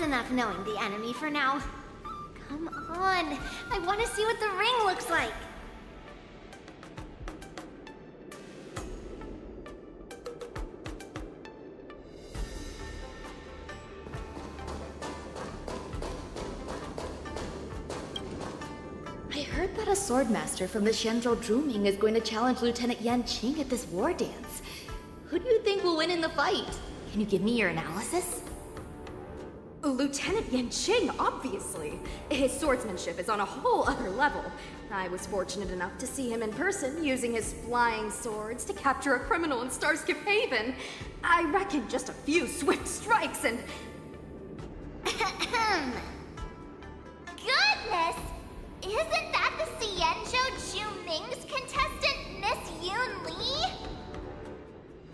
enough knowing the enemy for now. Come on, I want to see what the ring looks like. I heard that a swordmaster from the Shenzhou Drumming is going to challenge Lieutenant Yan Qing at this war dance. Who do you think will win in the fight? Can you give me your analysis? Lieutenant Yan Qing, obviously. His swordsmanship is on a whole other level. I was fortunate enough to see him in person, using his flying swords to capture a criminal in Starskip Haven. I reckon just a few swift strikes and... Goodness! Isn't that the Xianzhou Juming's contestant, Miss Yun Li?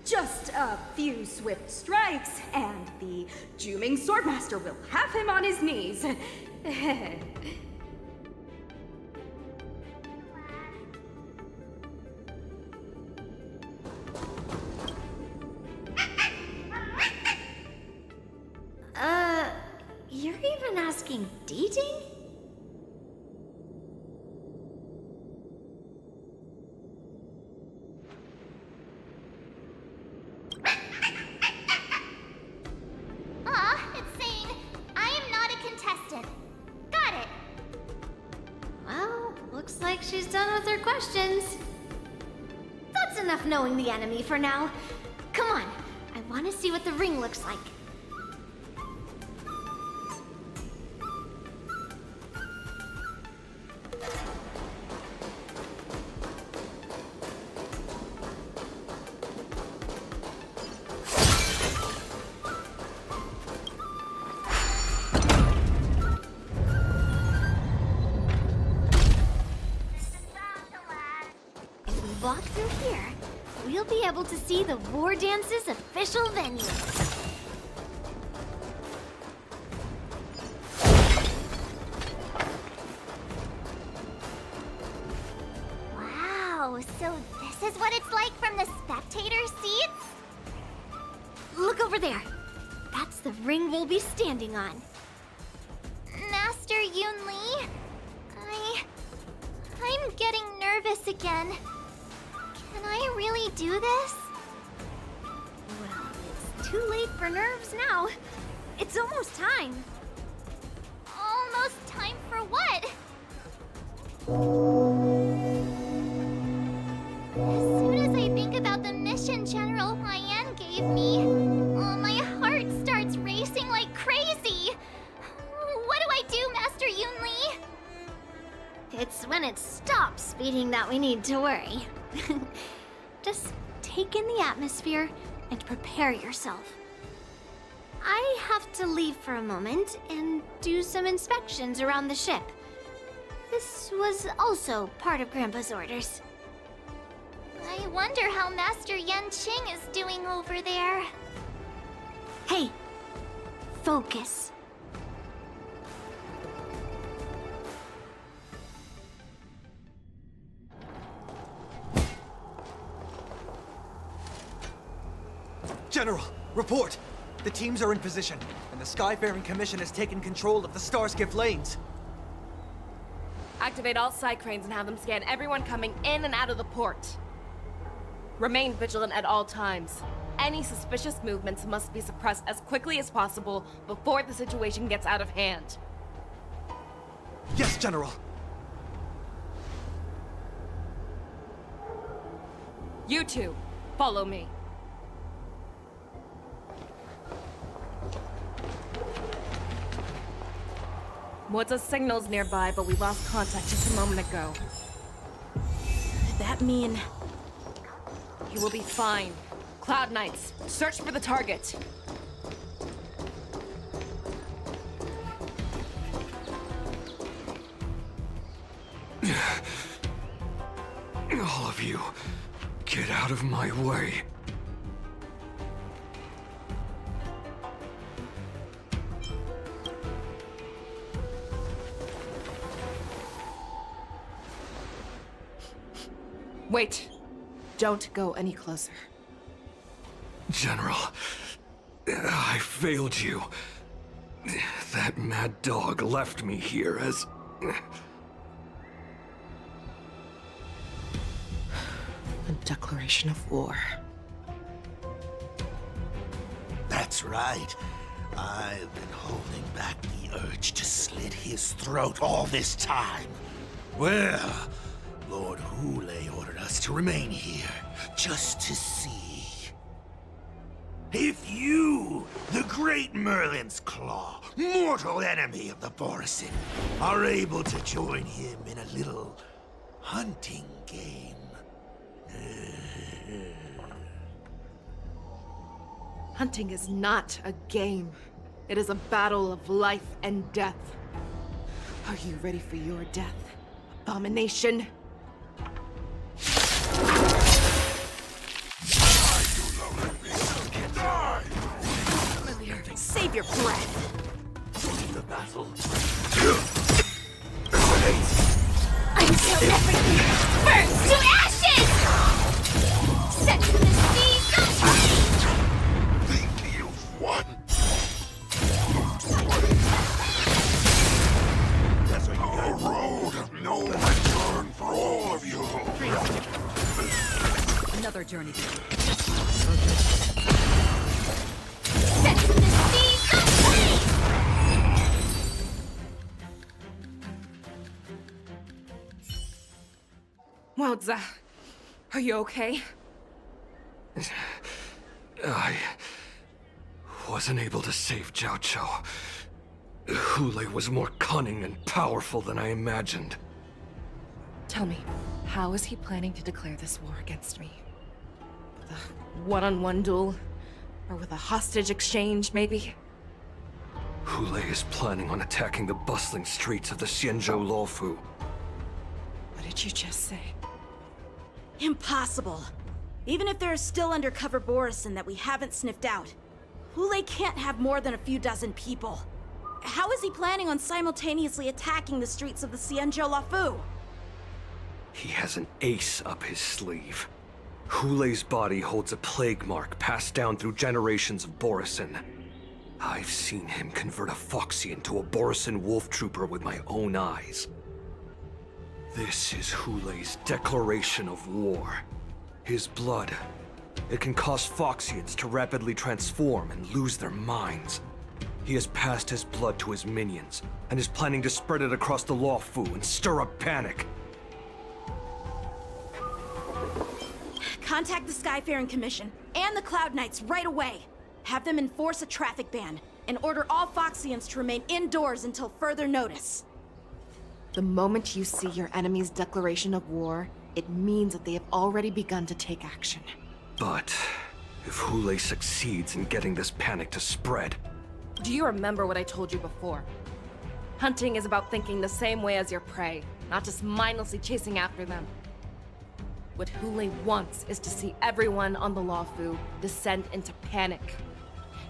Just a few swift strikes, and the Juming Swordmaster will have him on his knees. You're even asking dating? It's saying, I am not a contestant. Got it. Well, looks like she's done with her questions. That's enough knowing the enemy for now. Come on, I want to see what the ring looks like. Walk through here, we'll be able to see the War Dance's official venue. Wow, so this is what it's like from the spectator seats? Look over there. That's the ring we'll be standing on. Master Yun Li, I'm getting nervous again. Can I really do this? Well, it's too late for nerves now. It's almost time. Almost time for what? As soon as I think about the mission General Huayan gave me, my heart starts racing like crazy. What do I do, Master Yun Li? It's when it stops beating that we need to worry. Just take in the atmosphere and prepare yourself. I have to leave for a moment and do some inspections around the ship. This was also part of Grandpa's orders. I wonder how Master Yan Qing is doing over there. Hey, focus. General, report! The teams are in position, and the Skyfaring Commission has taken control of the Starskip lanes. Activate all side cranes and have them scan everyone coming in and out of the port. Remain vigilant at all times. Any suspicious movements must be suppressed as quickly as possible before the situation gets out of hand. Yes, General! You two, follow me. Moza's signal's nearby, but we lost contact just a moment ago. That mean... You will be fine. Cloud Knights, search for the target. All of you, get out of my way. Wait. Don't go any closer. General, I failed you. That mad dog left me here as... A declaration of war. That's right. I've been holding back the urge to slit his throat all this time. Well, Lord Hule ordered us to remain here, just to see. If you, the great Merlin's Claw, mortal enemy of the Borisin, are able to join him in a little hunting game. Hunting is not a game. It is a battle of life and death. Are you ready for your death, abomination? Save your breath. The battle. Until everything burns to ashes! Set to the sea, go free! Think you've won? A road of no return for all of you. Another journey. Set to the sea, go free! Wowza, are you okay? I wasn't able to save Jiao Chou. Hule was more cunning and powerful than I imagined. Tell me, how is he planning to declare this war against me? With a one-on-one duel? Or with a hostage exchange, maybe? Hule is planning on attacking the bustling streets of the Xianzhou Luofu. What did you just say? Impossible. Even if there are still undercover Borisin that we haven't sniffed out, Hule can't have more than a few dozen people. How is he planning on simultaneously attacking the streets of the Xianzhou Luofu? He has an ace up his sleeve. Hule's body holds a plague mark passed down through generations of Borisin. I've seen him convert a Foxy into a Borisin wolf trooper with my own eyes. This is Hule's declaration of war. His blood. It can cause Foxians to rapidly transform and lose their minds. He has passed his blood to his minions, and is planning to spread it across the Luofu and stir up panic. Contact the Skyfaring Commission and the Cloud Knights right away. Have them enforce a traffic ban and order all Foxians to remain indoors until further notice. The moment you see your enemy's declaration of war, it means that they have already begun to take action. But if Hule succeeds in getting this panic to spread... Do you remember what I told you before? Hunting is about thinking the same way as your prey, not just mindlessly chasing after them. What Hule wants is to see everyone on the Luofu descend into panic.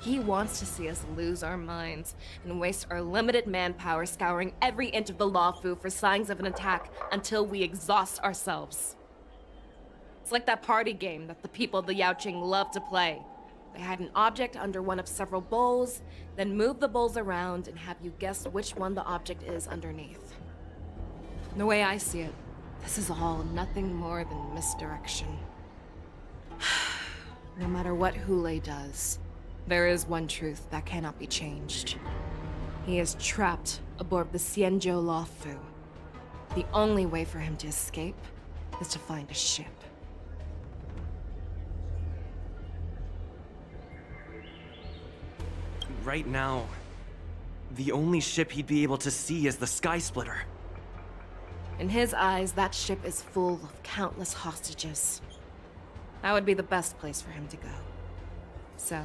He wants to see us lose our minds and waste our limited manpower scouring every inch of the Luofu for signs of an attack until we exhaust ourselves. It's like that party game that the people of the Yaoqing love to play. They hide an object under one of several bowls, then move the bowls around and have you guess which one the object is underneath. The way I see it, this is all nothing more than misdirection. No matter what Hule does, there is one truth that cannot be changed. He is trapped aboard the Xianzhou Luofu. The only way for him to escape is to find a ship. Right now, the only ship he'd be able to see is the Sky Splitter. In his eyes, that ship is full of countless hostages. That would be the best place for him to go. So,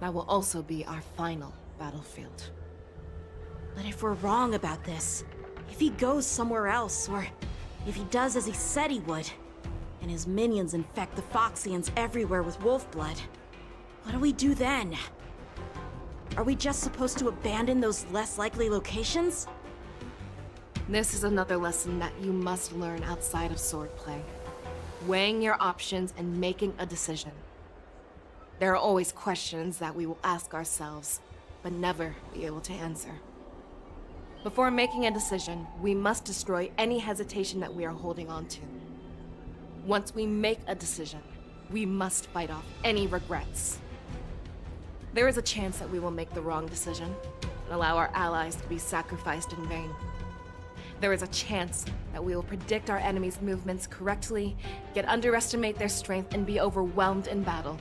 that will also be our final battlefield. But if we're wrong about this, if he goes somewhere else, or if he does as he said he would, and his minions infect the Foxians everywhere with wolf blood, what do we do then? Are we just supposed to abandon those less likely locations? This is another lesson that you must learn outside of swordplay. Weighing your options and making a decision. There are always questions that we will ask ourselves. but never be able to answer. Before making a decision, we must destroy any hesitation that we are holding on to. Once we make a decision, we must fight off any regrets. There is a chance that we will make the wrong decision and allow our allies to be sacrificed in vain. There is a chance that we will predict our enemies' movements correctly, yet underestimate their strength and be overwhelmed in battle.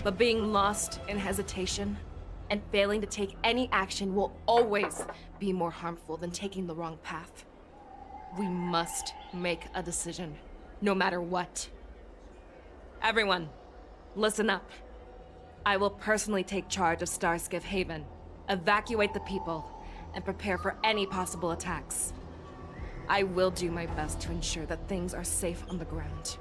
But being lost in hesitation and failing to take any action will always be more harmful than taking the wrong path. We must make a decision, no matter what. Everyone, listen up. I will personally take charge of Starskiff Haven, evacuate the people, and prepare for any possible attacks. I will do my best to ensure that things are safe on the ground.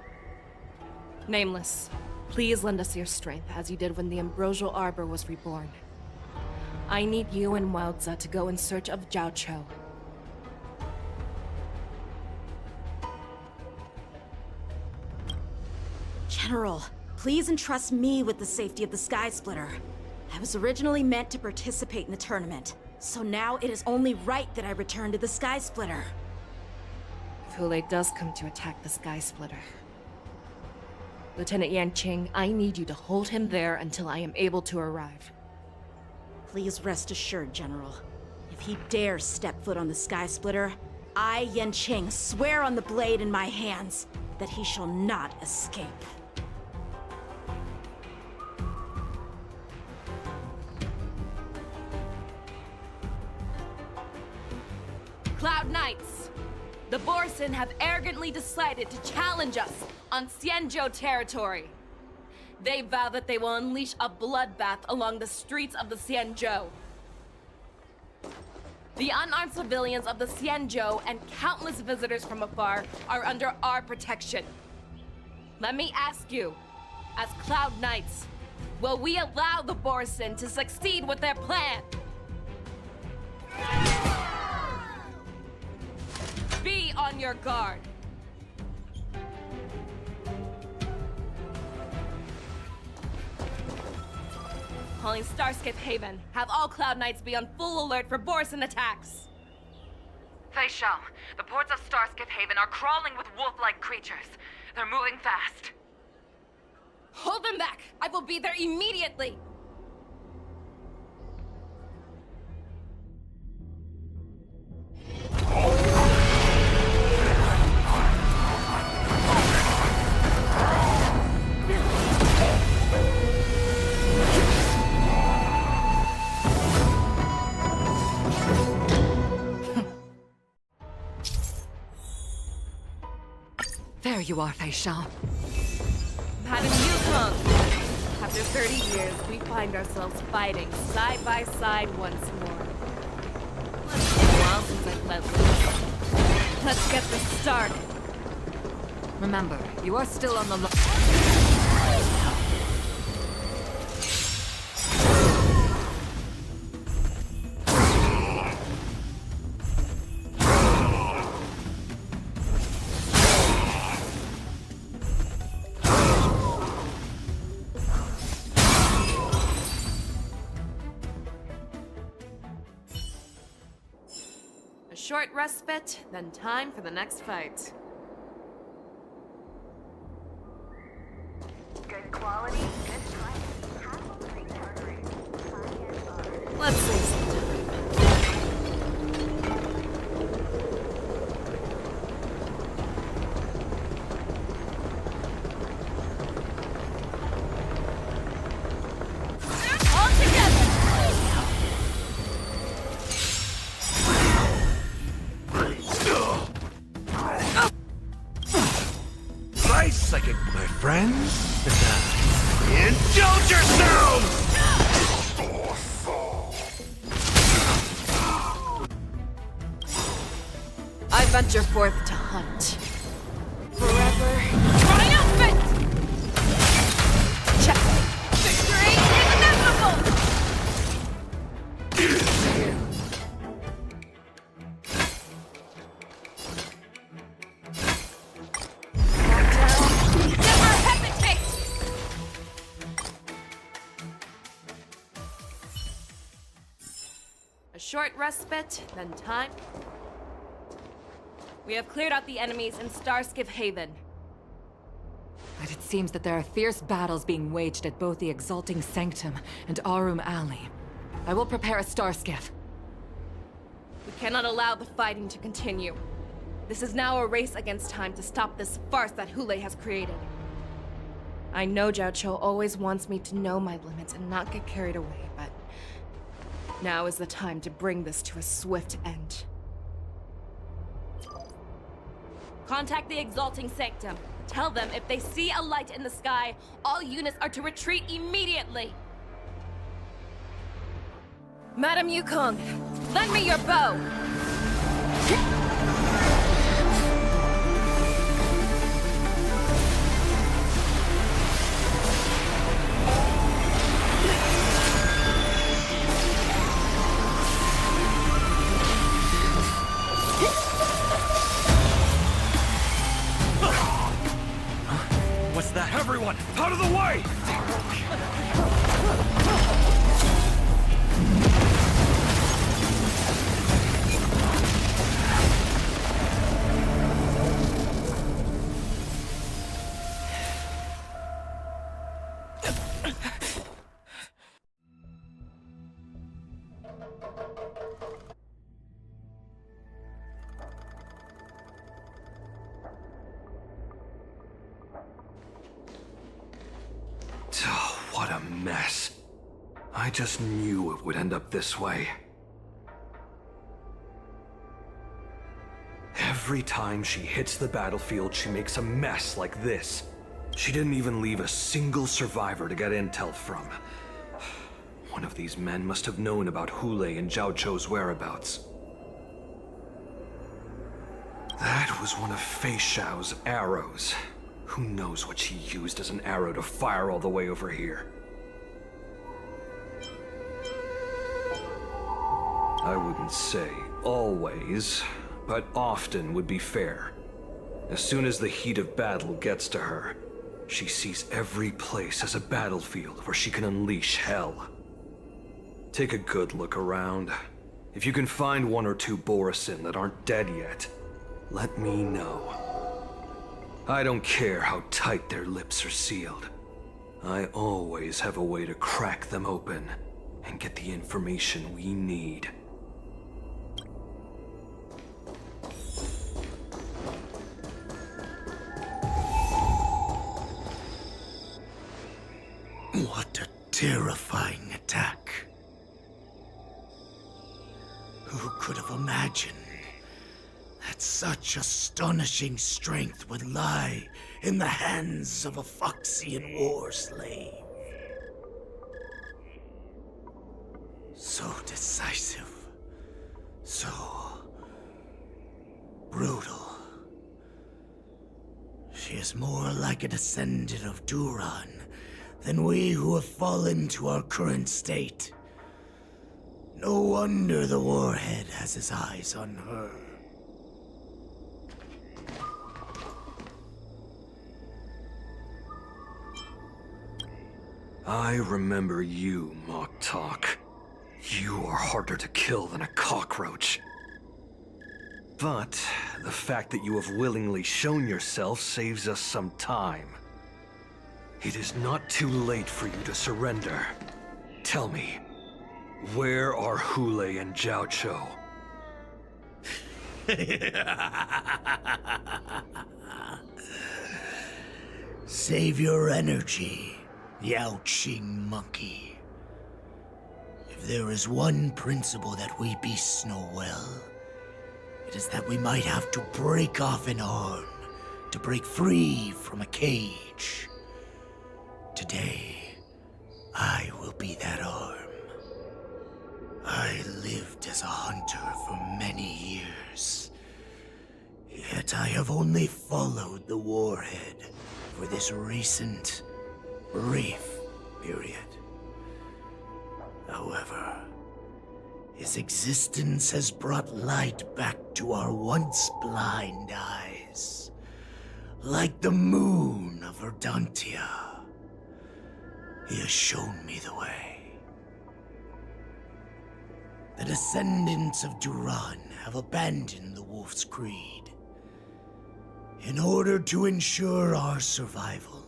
Nameless, please lend us your strength as you did when the Ambrosial Arbor was reborn. I need you and Wildza to go in search of Jiao Cho. General, please entrust me with the safety of the Sky Splitter. I was originally meant to participate in the tournament, so now it is only right that I return to the Sky Splitter. If Hulei does come to attack the Sky Splitter, Lieutenant Yanqing, I need you to hold him there until I am able to arrive. Please rest assured, General. If he dares step foot on the Sky Splitter, I, Yanqing, swear on the blade in my hands that he shall not escape. Cloud Knights! The Borson have arrogantly decided to challenge us on Xianzhou territory. They vow that they will unleash a bloodbath along the streets of the Xianzhou. The unarmed civilians of the Xianzhou and countless visitors from afar are under our protection. Let me ask you, as Cloud Knights, will we allow the Borson to succeed with their plan? Be on your guard. Calling Starskiff Haven. Have all Cloud Knights be on full alert for Borson attacks. Fei Shao, the ports of Starskiff Haven are crawling with wolf-like creatures. They're moving fast. Hold them back! I will be there immediately! There you are, Fei Shao. Madam Yukong! After 30 years, we find ourselves fighting side by side once more. It's been a while since I've let loose. Let's get this started. Remember, you are still on the A short respite, then time for the next fight. good quality, good time. Let's see some time. All together! Nice second, my friends. Indulge yourselves! I venture forth to hunt. Forever triumphant! Check. Victory is inevitable! Countdown. Never hesitate! short respite, then time. We have cleared out the enemies in Starskiff Haven. But it seems that there are fierce battles being waged at both the Exalting Sanctum and Arum Alley. I will prepare a Starskiff. We cannot allow the fighting to continue. This is now a race against time to stop this farce that Hule has created. I know Jiao Cho always wants me to know my limits and not get carried away, but now is the time to bring this to a swift end. Contact the Exalting Sanctum. Tell them if they see a light in the sky, all units are to retreat immediately. Madam Yukong, lend me your bow! What's that? Everyone, out of the way! What a mess. I just knew it would end up this way. Every time she hits the battlefield, she makes a mess like this. She didn't even leave a single survivor to get intel from. One of these men must have known about Hule and Jiao Cho's whereabouts. That was one of Fei Xiao's arrows. Who knows what she used as an arrow to fire all the way over here? I wouldn't say always, but often would be fair. As soon as the heat of battle gets to her, she sees every place as a battlefield where she can unleash hell. Take a good look around. If you can find one or two Borisin that aren't dead yet, let me know. I don't care how tight their lips are sealed. I always have a way to crack them open and get the information we need. What a terrifying attack. Who could have imagined that such astonishing strength would lie in the hands of a Foxian war slave? So decisive, so brutal. She is more like a descendant of Duran than we who have fallen to our current state. No wonder the Warhead has his eyes on her. I remember you, Mock Talk. You are harder to kill than a cockroach. But the fact that you have willingly shown yourself saves us some time. It is not too late for you to surrender. Tell me, where are Hule and Jiao Cho? Save your energy, Yaoqing monkey. If there is one principle that we beasts know well, it is that we might have to break off an arm to break free from a cage. Today, I will be that arm. I lived as a hunter for many years, yet I have only followed the Warhead for this recent, brief period. However, his existence has brought light back to our once blind eyes, like the moon of Verdantia. He has shown me the way. The descendants of Duran have abandoned the Wolf's Creed. In order to ensure our survival,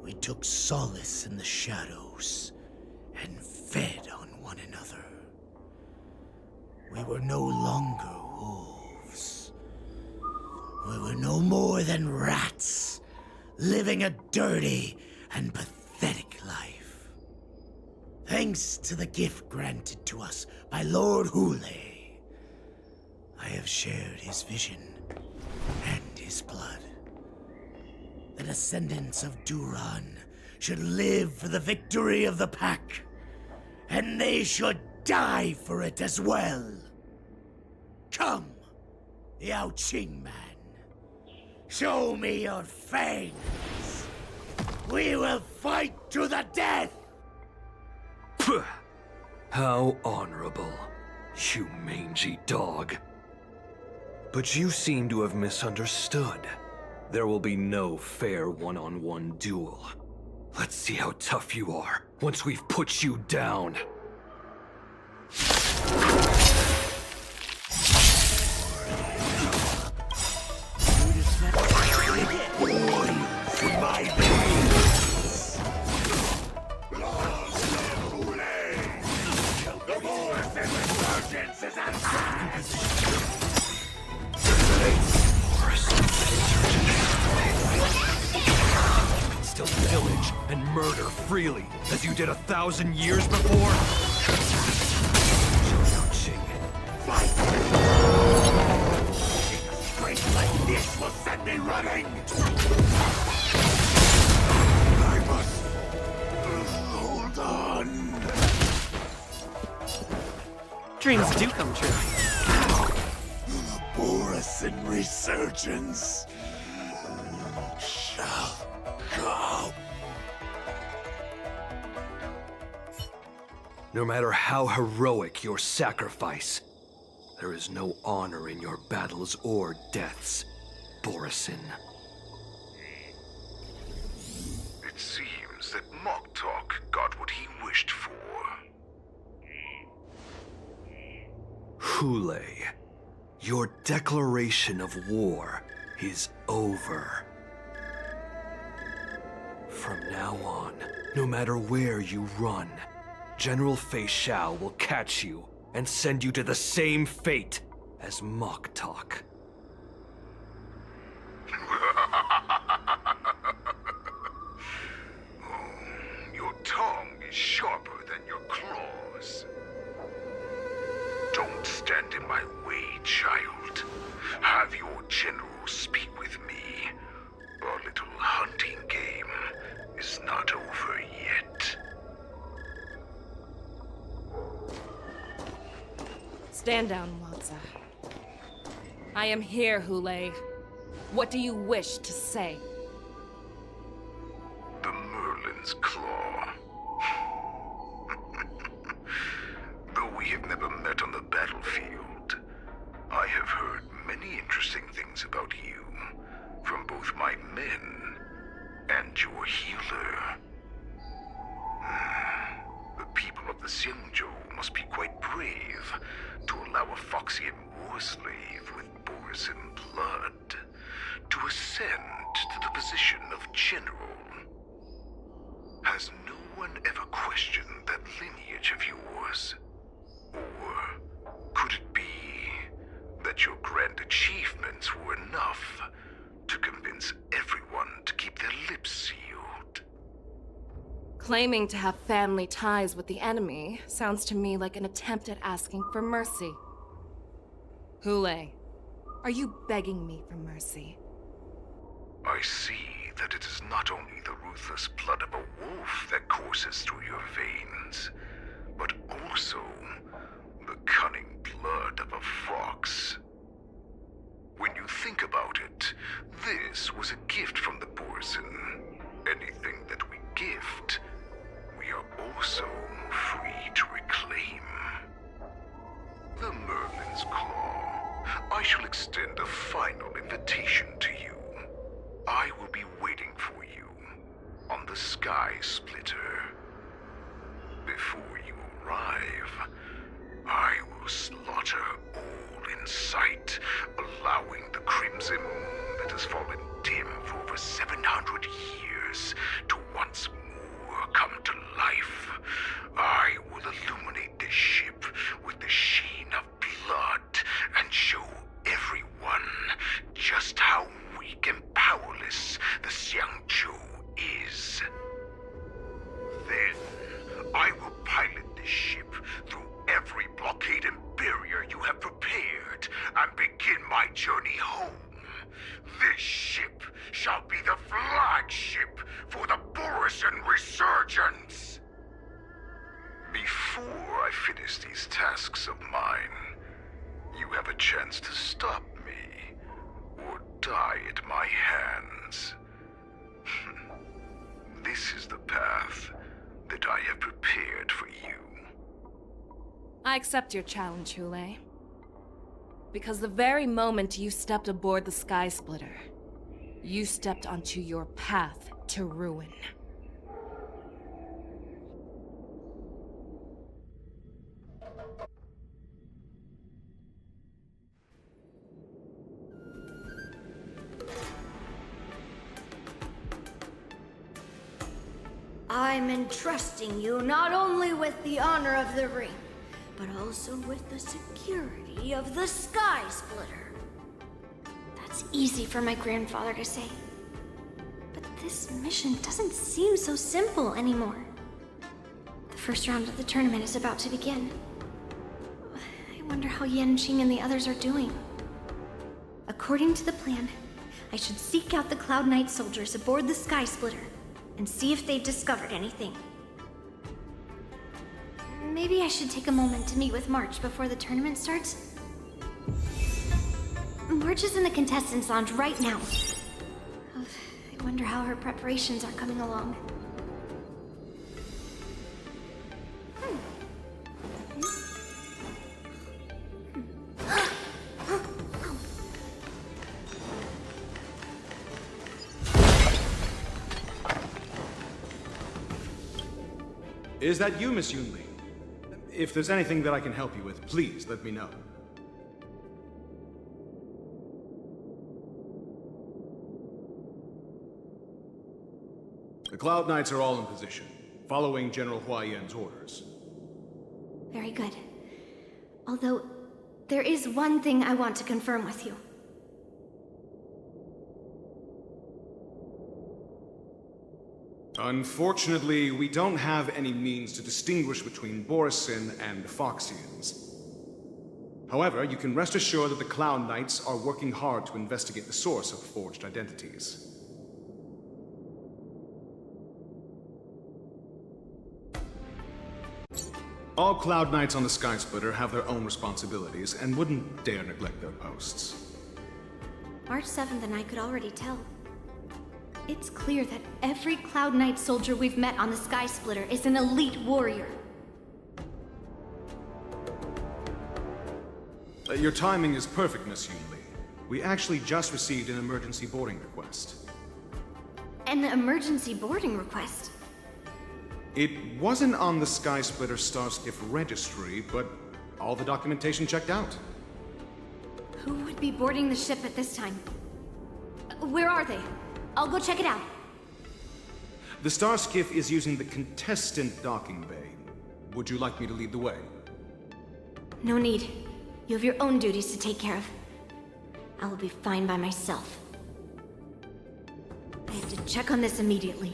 we took solace in the shadows and fed on one another. We were no longer wolves. We were no more than rats, living a dirty and pathetic life. Thanks to the gift granted to us by Lord Hule, I have shared his vision and his blood. The descendants of Duran should live for the victory of the Pack, and they should die for it as well. Come, Yao Qing man. Show me your fangs. We will fight to the death! Pugh. How honorable, you mangy dog. But you seem to have misunderstood. There will be no fair one-on-one duel. Let's see how tough you are once we've put you down. Still pillage and murder freely, as you did 1,000 years before? Fight! Strength like this will send me running! I must hold on. Dreams do come true. Borisin resurgence shall come. No matter how heroic your sacrifice, there is no honor in your battles or deaths, Borisin. It seems that Moktok got what he wished for. Hule, your declaration of war is over. From now on, no matter where you run, General Fei Shao will catch you and send you to the same fate as Moktok. Your tongue is sharper than your claws. Don't stand in my way, child. Have your general speak with me. Our little hunting game is not over yet. Stand down, Watsa. I am here, Hule. What do you wish to say? The Merlin's Claw. Though we have never met on the battlefield, I have heard many interesting things about you from both my men and your healer. The people of the Xianzhou must be quite brave to allow a Foxian war slave with Borisin blood to ascend to the position of general. Has no one ever questioned that lineage of yours? Or could it be that your grand achievements were enough to convince everyone to keep their lips sealed? Claiming to have family ties with the enemy sounds to me like an attempt at asking for mercy. Hule, are you begging me for mercy? I see that it is not only the ruthless blood of a wolf that courses through your veins, but also the cunning blood of a fox. When you think about it, this was a gift from the Borisin. Anything that we gift, we are also free to reclaim. The Merlin's Claw. I shall extend a final invitation to you. I will be waiting for you on the Sky Splitter. Before you arrive, I will slaughter all in sight, allowing the crimson moon that has fallen dim for over 700 years to once more come to life. I will illuminate this ship with the sheen of blood and show everyone just how weak and powerless the Xiangzhou is. Then, I will pilot this ship through every blockade and barrier you have prepared and begin my journey home. This ship shall be the flagship for the Borisin Resurgence. Before I finish these tasks of mine, you have a chance to stop me or die at my hands. This is the path that I have prepared for you. I accept your challenge, Hule. Because the very moment you stepped aboard the Sky Splitter, you stepped onto your path to ruin. I'm entrusting you not only with the honor of the ring, but also with the security of the Sky Splitter. That's easy for my grandfather to say. But this mission doesn't seem so simple anymore. The first round of the tournament is about to begin. I wonder how Yanqing and the others are doing. According to the plan, I should seek out the Cloud Knight soldiers aboard the Sky Splitter and see if they've discovered anything. Maybe I should take a moment to meet with March before the tournament starts. March is in the contestants' lounge right now. I wonder how her preparations are coming along. Is that you, Miss Yunli? If there's anything that I can help you with, please let me know. The Cloud Knights are all in position, following General Hua Yan's orders. Very good. Although, there is one thing I want to confirm with you. Unfortunately, we don't have any means to distinguish between Borisin and Foxians. However, you can rest assured that the Cloud Knights are working hard to investigate the source of forged identities. All Cloud Knights on the Sky Splitter have their own responsibilities and wouldn't dare neglect their posts. March 7th and I could already tell. It's clear that every Cloud Knight soldier we've met on the Sky Splitter is an elite warrior. Your timing is perfect, Miss Yunli. We actually just received an emergency boarding request. An emergency boarding request? It wasn't on the Sky Splitter Starskiff registry, but all the documentation checked out. Who would be boarding the ship at this time? Where are they? I'll go check it out. The Starskiff is using the contestant docking bay. Would you like me to lead the way? No need. You have your own duties to take care of. I will be fine by myself. I have to check on this immediately.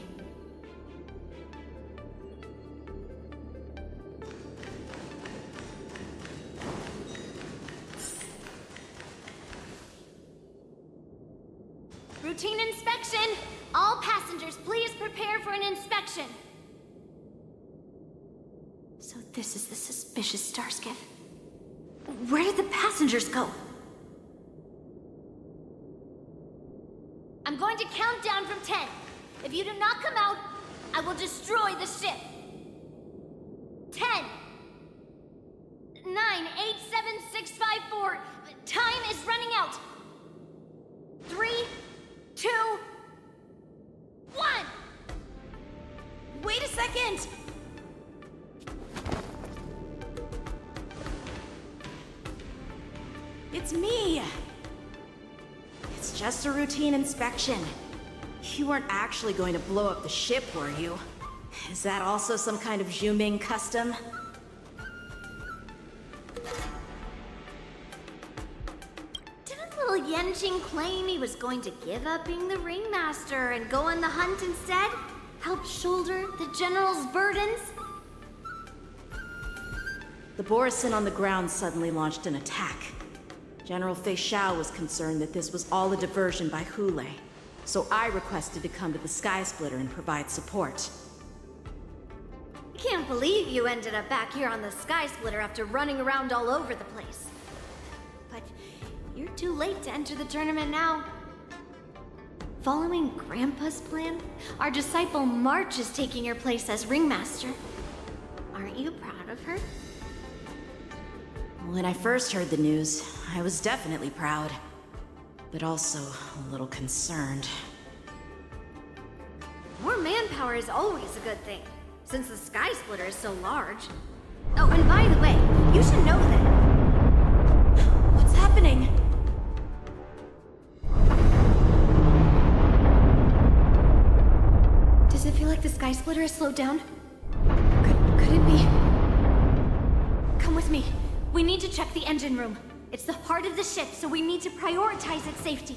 Routine inspection! All passengers, please prepare for an inspection! So this is the suspicious Starskiff. Where did the passengers go? I'm going to count down from 10. If you do not come out, I will destroy the ship. 10, 9, 8, 7, 6, 5, 4. Time is running out. 3, 2, 1! Wait a second! It's me! It's just a routine inspection. You weren't actually going to blow up the ship, were you? Is that also some kind of Zhuming custom? Didn't little Yanqing claim he was going to give up being the ringmaster and go on the hunt instead? Help shoulder the general's burdens? The Borisin on the ground suddenly launched an attack. General Fei Xiao was concerned that this was all a diversion by Hulei, so I requested to come to the Sky Splitter and provide support. Can't believe you ended up back here on the Sky Splitter after running around all over the place. But you're too late to enter the tournament now. Following Grandpa's plan, our disciple March is taking your place as ringmaster. Aren't you proud of her? When I first heard the news, I was definitely proud, but also a little concerned. More manpower is always a good thing, since the Sky Splitter is so large. Oh, and by the way, you should know that... What's happening? Does it feel like the Sky Splitter has slowed down? Could it be? Come with me. We need to check the engine room. It's the heart of the ship, so we need to prioritize its safety.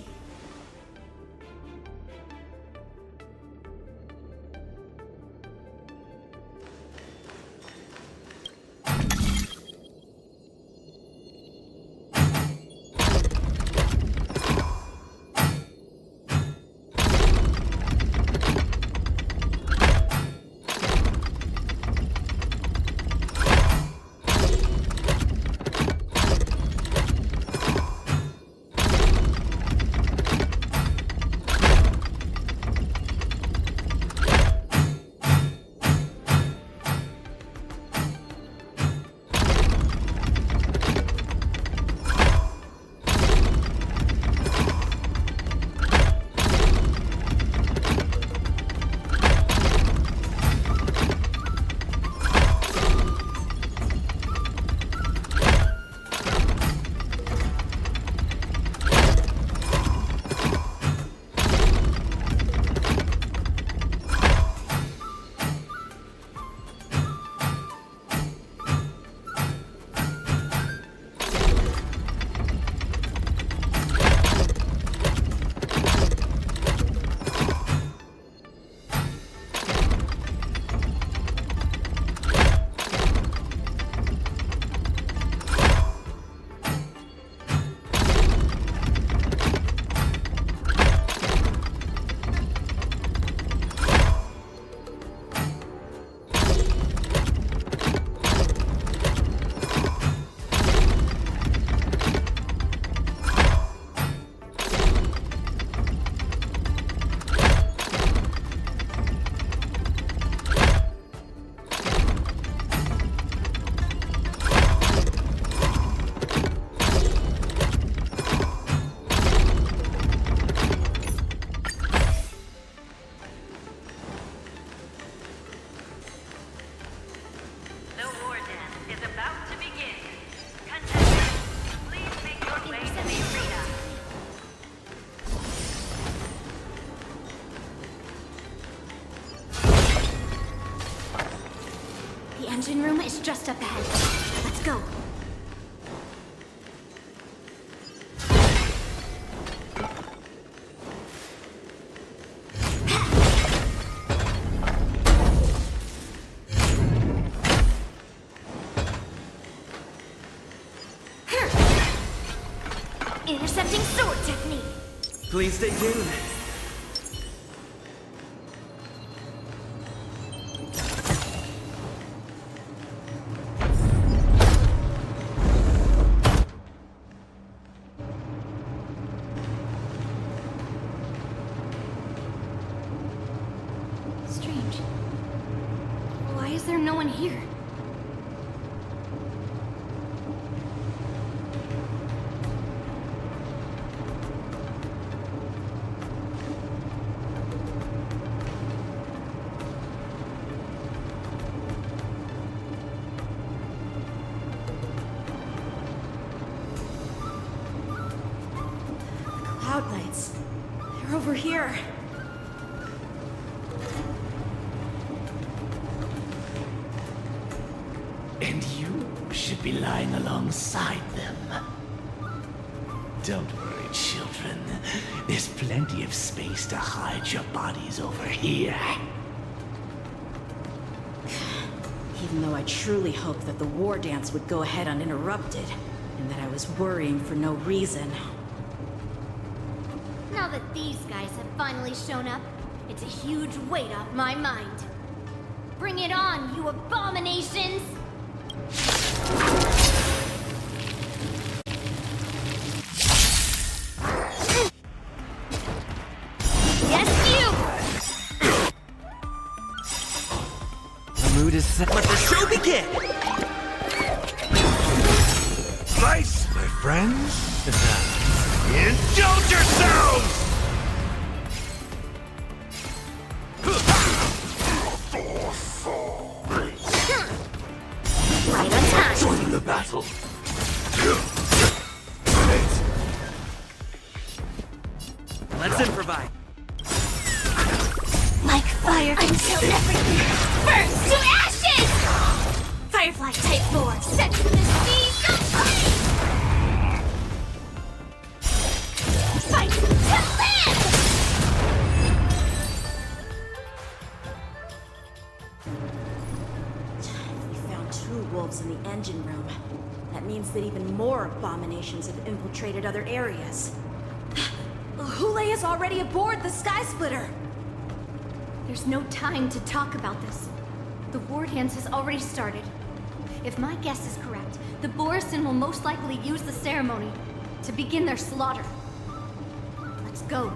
engine room is just up ahead. Let's go. Intercepting sword technique. Please stay tuned. Strange. Why is there no one here? Cloud Knights. They're over here. And you should be lying alongside them. Don't worry, children. There's plenty of space to hide your bodies over here. Even though I truly hoped that the war dance would go ahead uninterrupted, and that I was worrying for no reason. Now that these guys have finally shown up, it's a huge weight off my mind. Bring it on, you abominations! Yes, you! The mood is set. Let the show begin! Nice, my friends. Indulge yourselves! Right on time! Join the battle. Let's improvise. Like fire until everything burns to ashes! Firefly Type 4, set to the speed of light! Fight to live! We found 2 wolves in the engine room. That means that even more abominations have infiltrated other areas. Hule is already aboard the Sky Splitter! There's no time to talk about this. The war dance has already started. If my guess is correct, the Borison will most likely use the ceremony to begin their slaughter. Let's go.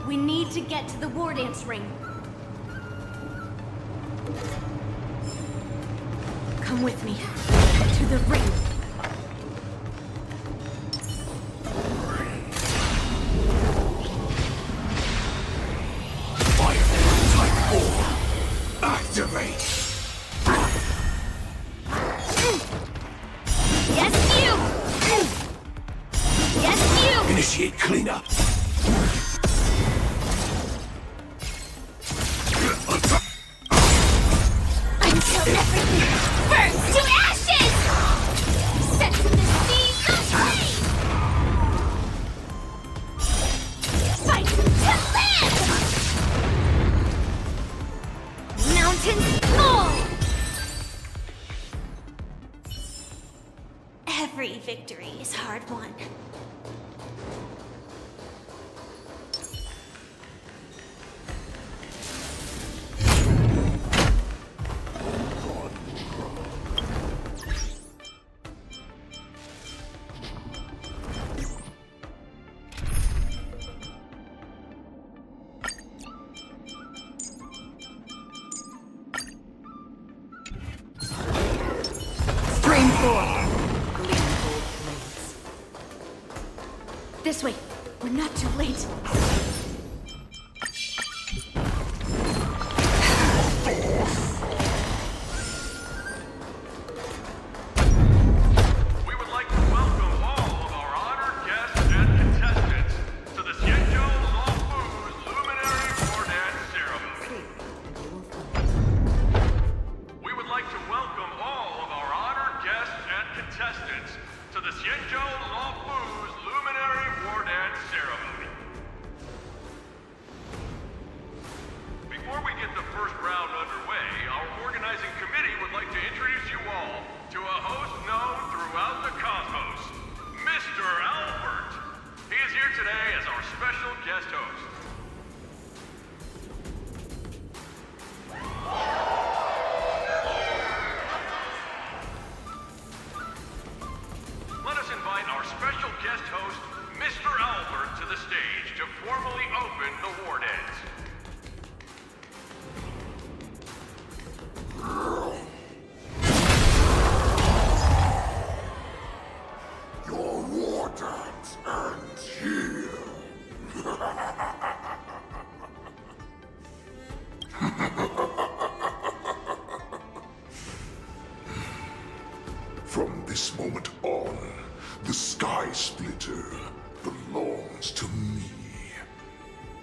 We need to get to the war dance ring. Come with me. To the ring. Activate! Yes, you! Yes, you! Initiate cleanup. Until everything burns to ashes! Set to the speed of light! Fight to live! Mountains fall! Every victory is hard won. Stream 4. This way. We're not too late. We would like to welcome all of our honored guests and contestants to the Xianzhou Longfu's Luminary War Dance Ceremony. We would like to welcome all of our honored guests and contestants to the Xianzhou Longfu's Luminary War Dance Ceremony. Before we get the first round underway, our organizing committee would like to introduce you all to a host known throughout the cosmos, Mr. Albert. He is here today as our special guest host. Let us invite our special guest host, Mr. Albert, to the stage to formally open the war dance. Your war dance ends here. From this moment on, the Sky Splitter belongs belongs to me.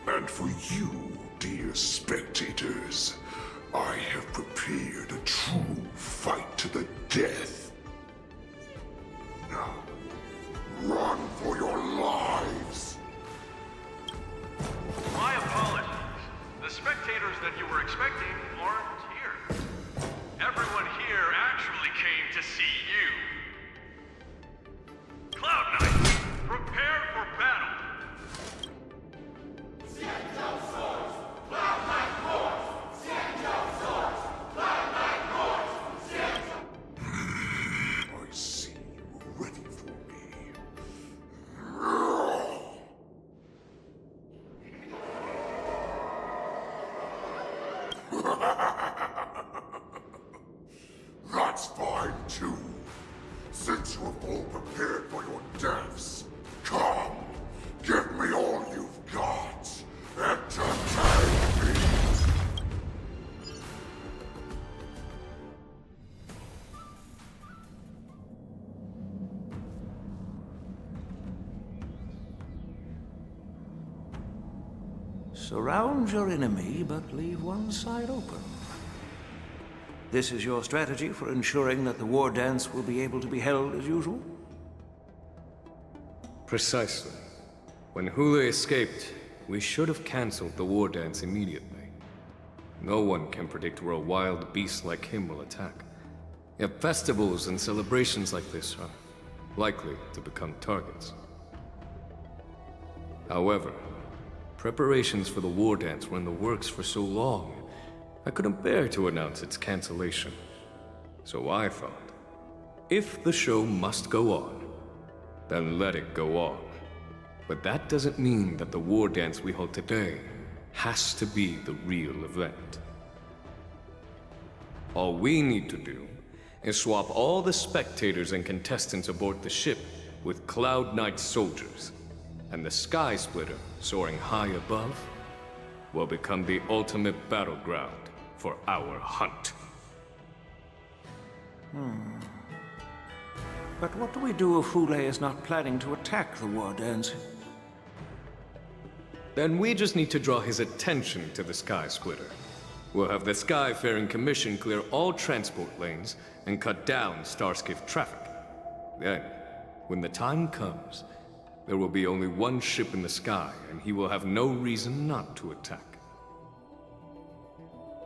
And for you, dear spectators, I have prepared a true fight to the death. Now, run for your lives! My apologies. The spectators that you were expecting aren't here. Everyone here actually came to see you. Cloud Knight, prepare for battle! Stand your swords! Cloud Knight roars! Stand your swords! Cloud Knight roars! Stand your... I see you ready for me. That's fine too. Since you have all prepared for your deaths, come, give me all you've got. Entertain me. Surround your enemy, but leave one side open. This is your strategy for ensuring that the war dance will be able to be held as usual? Precisely. When Hule escaped, we should have cancelled the war dance immediately. No one can predict where a wild beast like him will attack. Yet festivals and celebrations like this are likely to become targets. However, preparations for the war dance were in the works for so long, I couldn't bear to announce its cancellation. So I thought, if the show must go on, then let it go on. But that doesn't mean that the war dance we hold today has to be the real event. All we need to do is swap all the spectators and contestants aboard the ship with Cloud Knight soldiers, and the Sky Splitter, soaring high above, will become the ultimate battleground for our hunt. But what do we do if Hule is not planning to attack the war dance? Then we just need to draw his attention to the Sky Splitter. We'll have the Skyfaring Commission clear all transport lanes and cut down Starskiff traffic. Then, when the time comes, there will be only one ship in the sky, and he will have no reason not to attack.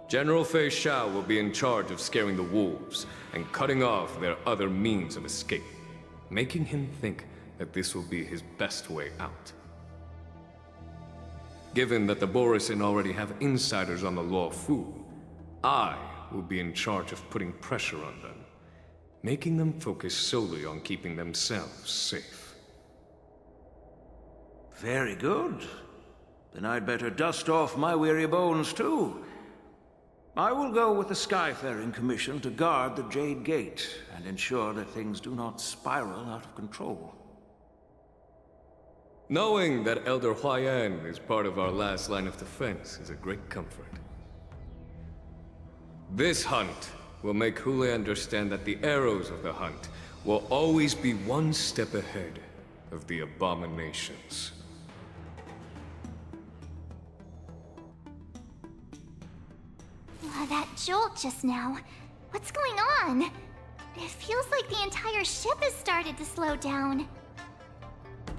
General Fei Shao will be in charge of scaring the wolves and cutting off their other means of escape, making him think that this will be his best way out. Given that the Borisin already have insiders on the Law Fu, I will be in charge of putting pressure on them, making them focus solely on keeping themselves safe. Very good. Then I'd better dust off my weary bones too. I will go with the Skyfaring Commission to guard the Jade Gate and ensure that things do not spiral out of control. Knowing that Elder Huayan is part of our last line of defense is a great comfort. This hunt will make Hule understand that the arrows of the hunt will always be one step ahead of the abominations. That jolt just now. What's going on? It feels like the entire ship has started to slow down.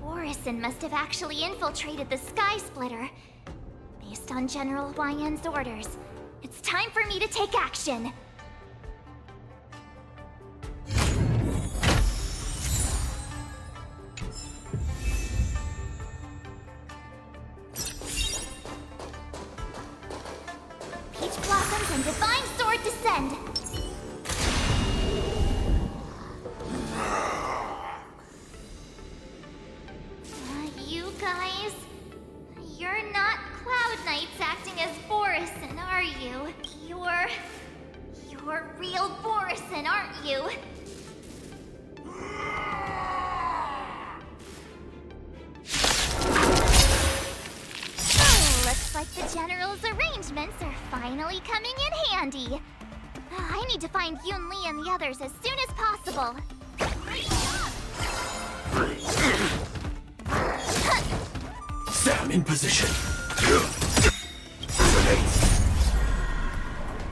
Borisin must have actually infiltrated the Sky Splitter. Based on General Huayan's orders, it's time for me to take action. Peach Blossoms and Divine Sword descend! You guys... You're not Cloud Knights acting as Borisin, are you? You're real Borisin, aren't you? Oh, looks like the General's arrangements are finally coming in handy. I need to find Yun Li and the others as soon as possible. Sam in position.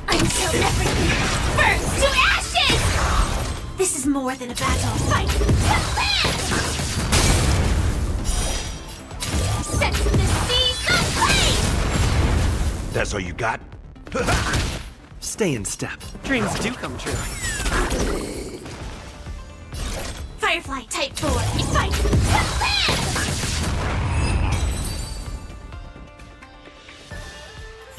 Until everything burns to ashes! This is more than a battle. Fight to live! Set the seas aflame! That's all you got? Stay in step. Dreams do come true. Firefly Type 4, fight to live!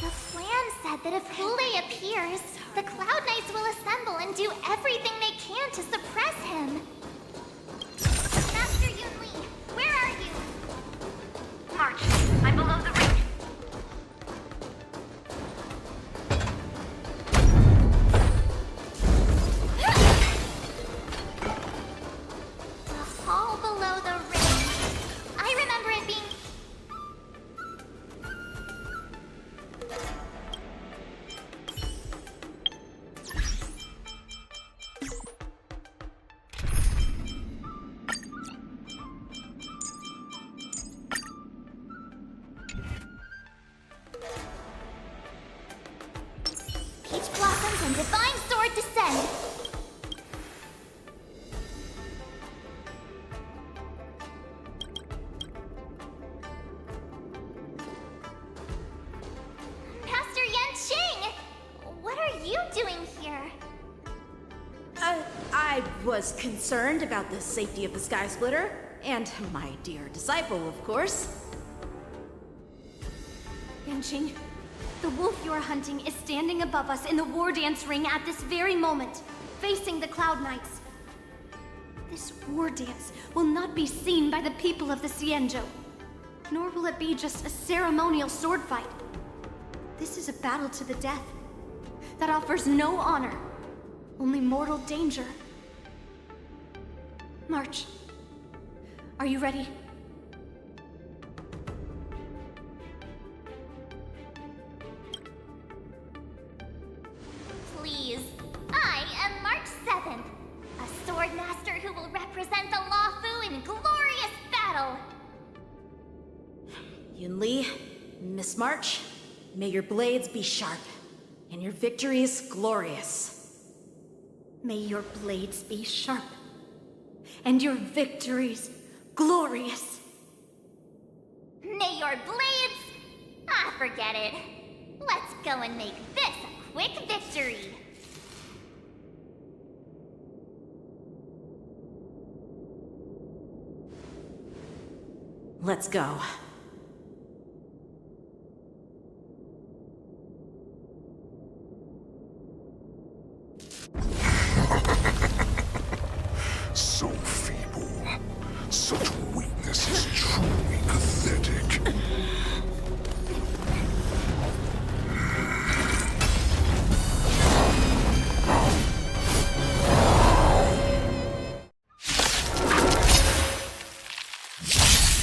The plan said that if Hule appears, the Cloud Knights will assemble and do everything they can to suppress him. Master Yunli, where are you? March, I'm below the ring. The hall below the ring. I remember it being... Peach blossoms and divine sword descend. Master Yanqing! What are you doing here? I was concerned about the safety of the Sky Splitter, and my dear disciple, of course. Yanqing, the wolf you are hunting is standing above us in the war dance ring at this very moment, facing the Cloud Knights. This war dance will not be seen by the people of the Xianzhou, nor will it be just a ceremonial sword fight. This is a battle to the death that offers no honor, only mortal danger. March, are you ready? Please. I am March 7th, a sword master who will represent the Luofu in glorious battle. Yunli, Miss March, may your blades be sharp, and your victories glorious. May your blades be sharp, and your victories glorious. May your blades... Ah, forget it. Let's go and make this a quick victory. Let's go. So feeble. Such weakness is truly pathetic.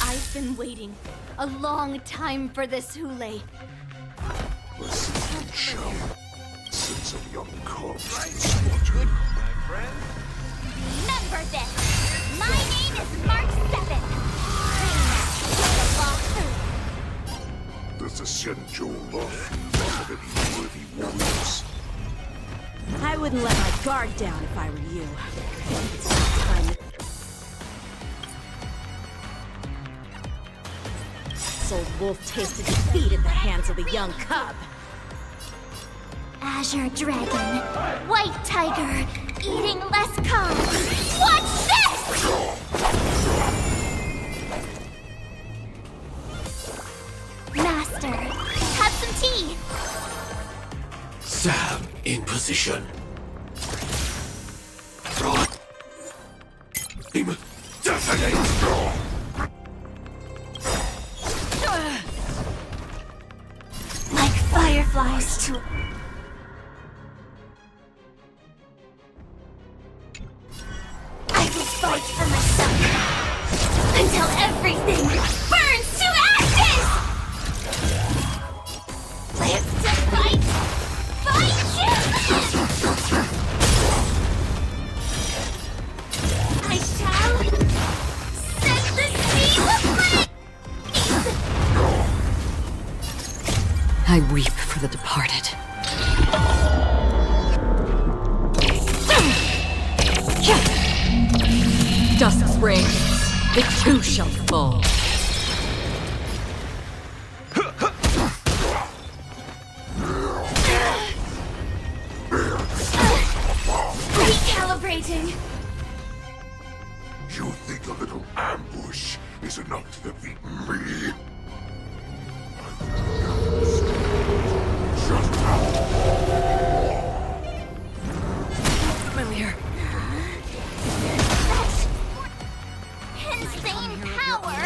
I've been waiting a long time for this, Hule. Listen, chum. Since a young cub slaughtered. Remember this. My name is March 7th. Does the Xianzhou love have any worthy warriors? I wouldn't let my guard down if I were you. It's time. This old wolf tasted defeat at the hands of a young cub. Azure Dragon, White Tiger, eating less cubs. What's this? Master, have some tea. Sam in position. Him detonate. Like fireflies to... I will fight for myself until everything burns to ashes! Let's to fight! I shall set the sea ablaze! I weep for the departed. Dusk reigns, it too shall fall. Recalibrating. You think a little ambush is enough to defeat me? Just Familiar. Insane power!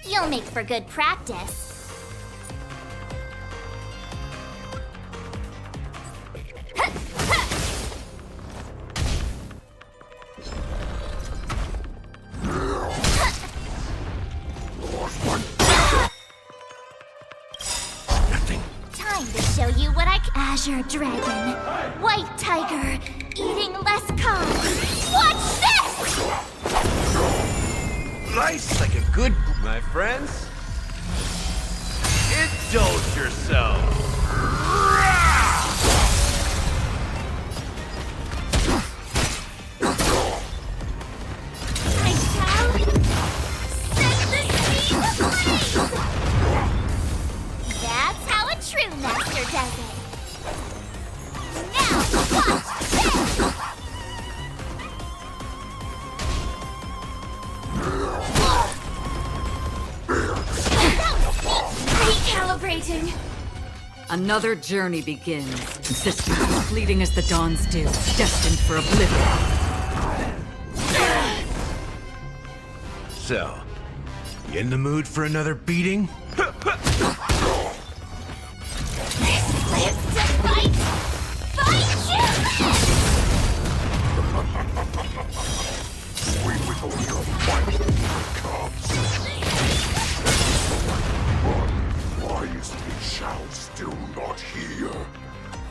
You'll make for good practice. Time to show you what I Azure Dragon, White Tiger, eating less carbs. Watch this! Nice like a good, my friends. Indulge yourself. I shall set the scene ablaze! That's how a true master does it. Now watch this! Recalibrating. Another journey begins, insisting as fleeting as the dawn's dew, destined for oblivion. So, you in the mood for another beating? Live to fight! Fight you! Sweet with all your fight, cubs. Why is Big Shao still not here?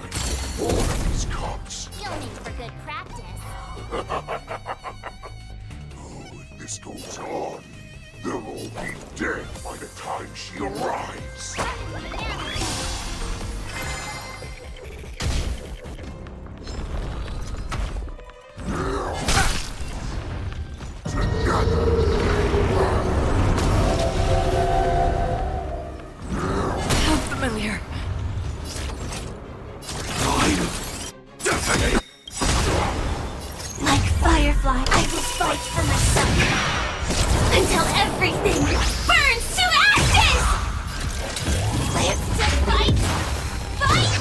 I need more of these cubs. You'll make for good practice. Oh, if this goes on, they'll all be dead by the time she arrives. How familiar. Like Firefly, I will fight for myself until everything burns to ashes! Live to fight! Fight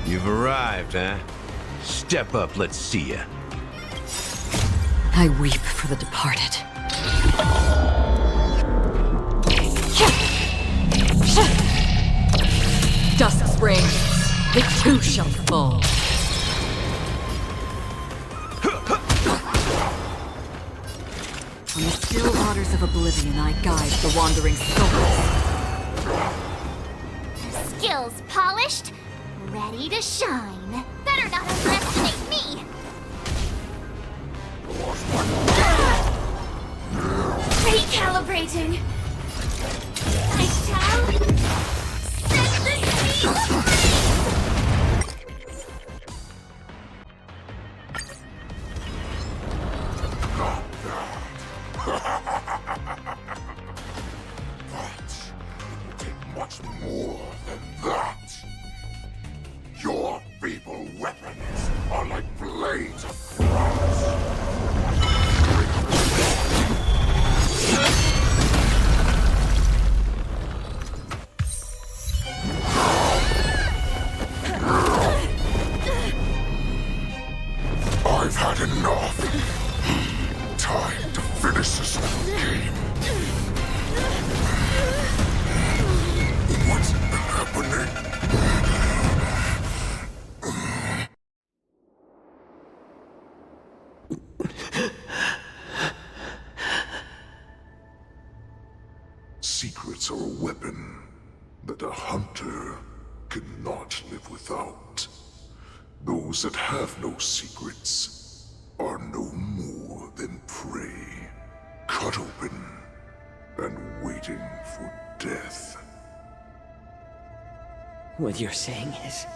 you! You've arrived, huh? Step up, let's see ya. I weep for the departed. Dusk's reign, it too shall fall. On the still waters of oblivion, I guide the wandering souls. Skills polished, ready to shine. Better not underestimate me! Recalibrating. I shall set the scene ablaze! But it will take much more than that. Your feeble weapons are like blades of grass. I've had enough. Time to finish this game. What's happening? Secrets are a weapon, that a hunter cannot live without. Those that have no secrets are no more than prey, cut open and waiting for death. What you're saying is,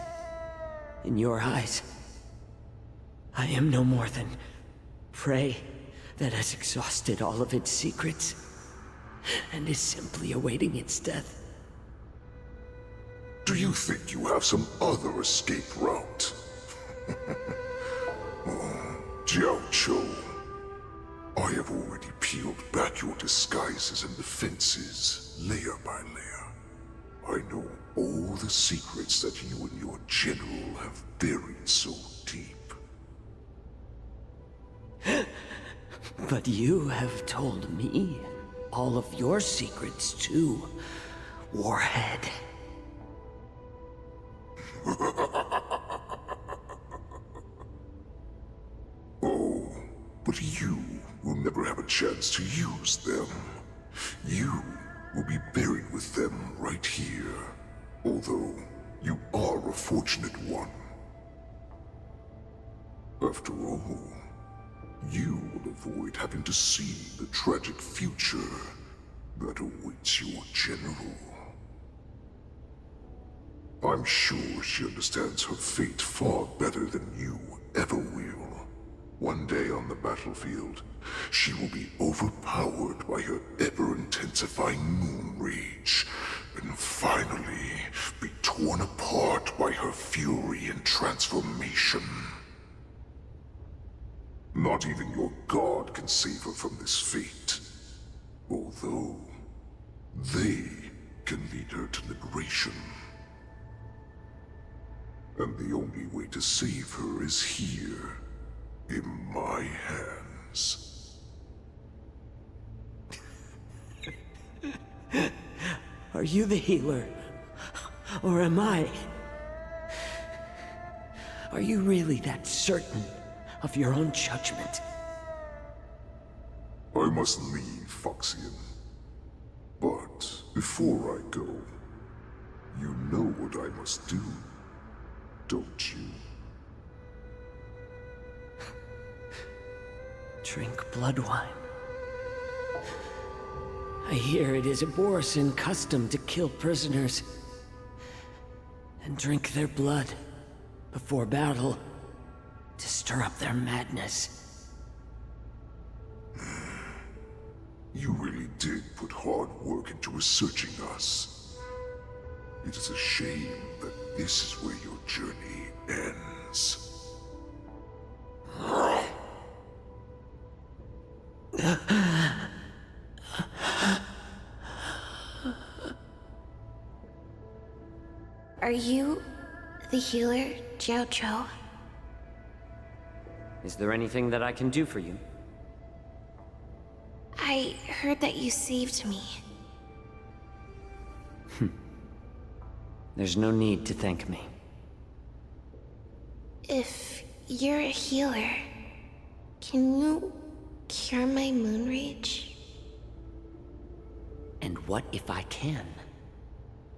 in your eyes, I am no more than prey that has exhausted all of its secrets and is simply awaiting its death. Do you think you have some other escape route? Oh, Jiao Cho, I have already peeled back your disguises and defenses, layer by layer. I know all the secrets that you and your general have buried so deep. But you have told me all of your secrets too, Warhead. Oh, but you will never have a chance to use them. You will be buried with them right here. Although, you are a fortunate one. After all, you will avoid having to see the tragic future that awaits your general. I'm sure she understands her fate far better than you ever will. One day on the battlefield, she will be overpowered by her ever-intensifying moon rage, and finally be torn apart by her fury and transformation. Not even your god can save her from this fate, although they can lead her to liberation. And the only way to save her is here, in my hands. Are you the healer? Or am I? Are you really that certain of your own judgment? I must leave, Foxian. But before I go, you know what I must do, don't you? Drink blood wine. I hear it is a Borisin custom to kill prisoners and drink their blood before battle to stir up their madness. You really did put hard work into researching us. It is a shame that this is where your journey ends. Are you the healer, Jiao Cho? Is there anything that I can do for you? I heard that you saved me. There's no need to thank me. If you're a healer, can you cure my moon rage? And what if I can?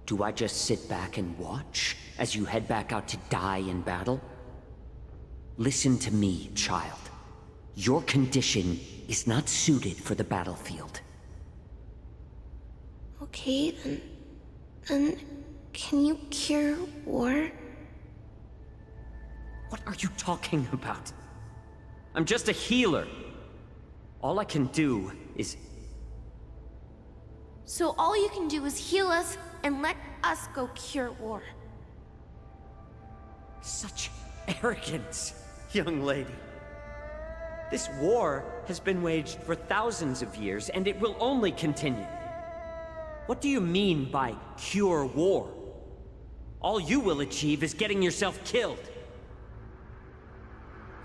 Do I just sit back and watch as you head back out to die in battle? Listen to me, child. Your condition is not suited for the battlefield. Okay, then can you cure war? What are you talking about? I'm just a healer. All I can do is... So all you can do is heal us and let us go cure war. Such arrogance, young lady. This war has been waged for thousands of years, and it will only continue. What do you mean by cure war? All you will achieve is getting yourself killed.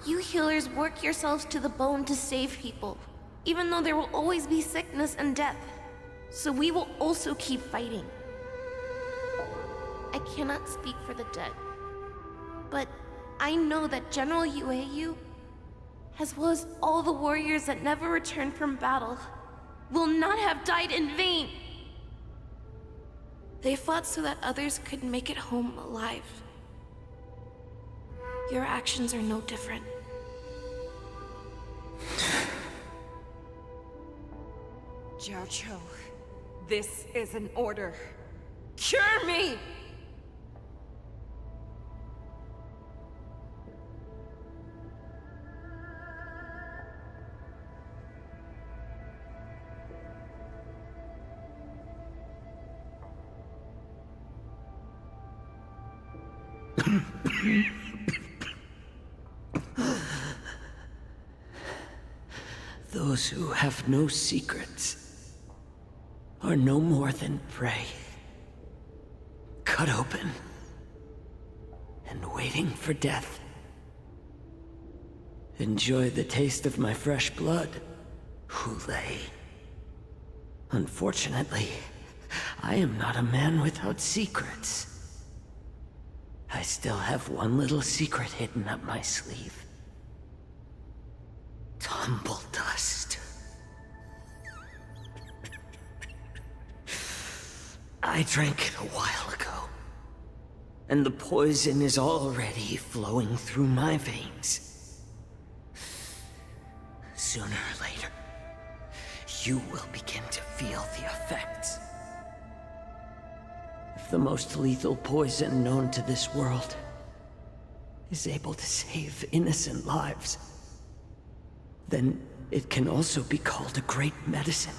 You healers work yourselves to the bone to save people, even though there will always be sickness and death. So we will also keep fighting. I cannot speak for the dead, but I know that General Yueyu, as well as all the warriors that never returned from battle, will not have died in vain. They fought so that others could make it home alive. Your actions are no different. Jiaoqiu, this is an order. Cure me! Those who have no secrets are no more than prey. Cut open and waiting for death. Enjoy the taste of my fresh blood, Hulei. Unfortunately, I am not a man without secrets. I still have one little secret hidden up my sleeve. Tumble dust. I drank it a while ago, and the poison is already flowing through my veins. Sooner or later, you will begin to feel the effects. If the most lethal poison known to this world is able to save innocent lives, then it can also be called a great medicine.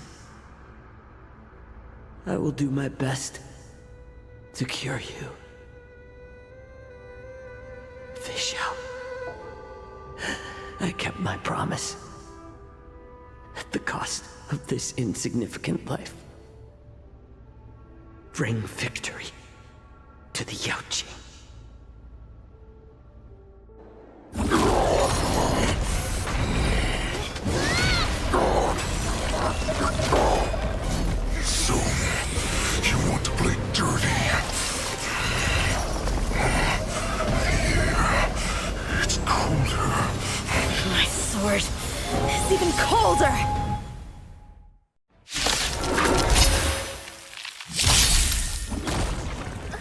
I will do my best to cure you. Fish out. I kept my promise. At the cost of this insignificant life. Bring victory to the Yaoqing. So, you want to play dirty? Here, it's colder. My sword is even colder!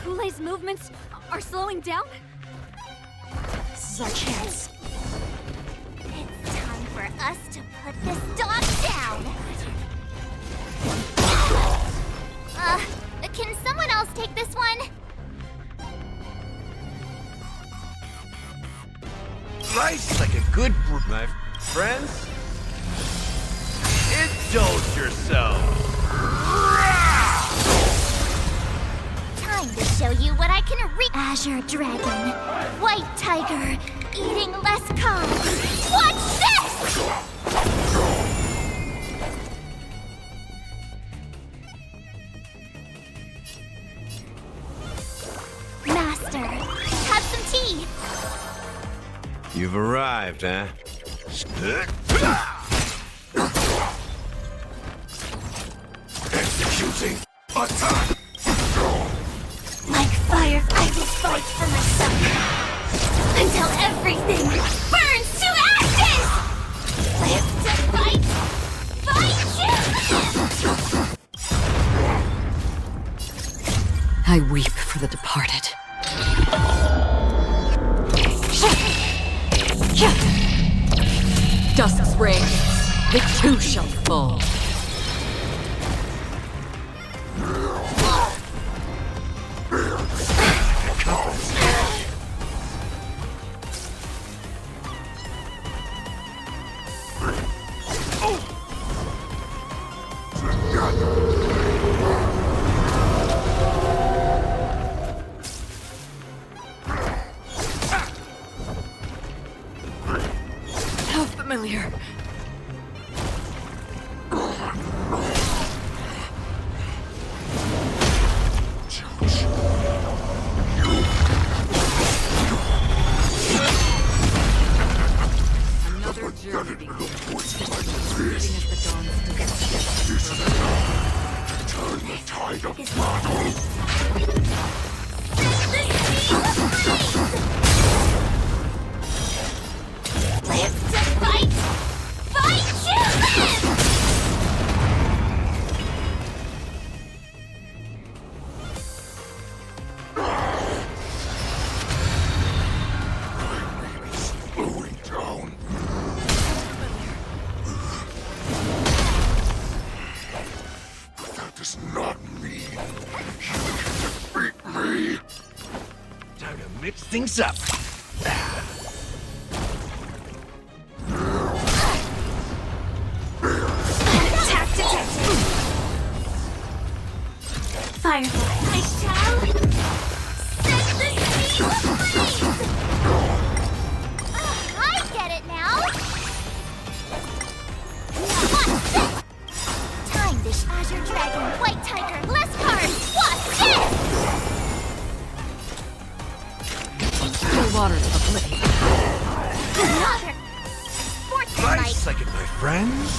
Hulei's movements are slowing down? This is our chance. It's time for us to put this dog down! Can someone else take this one? Life's like a good my friends. Indulge yourself. Time to show you what I can Azure Dragon, White Tiger, eating less carbs. Watch this! Master, have some tea. You've arrived, huh? Executing attack! Like fire, I will fight for myself until everything burns to ashes! Live to fight! Fight! I weep for the departed. Dusk's reign, the two shall fall. How familiar. Another journey begins. Fleeting as the dawn still. Turn the tide of battle! Live to fight! Fight to live! is not me. You can defeat me. Time to mix things up. Attack detected! Firefly, I shall set the speed ablaze! I get it now! What's this? Time this Azure Dragon, White Tiger, Bless Card! What's this? Still waters of oblivion. Another sportsman-like. Nice second, my friends.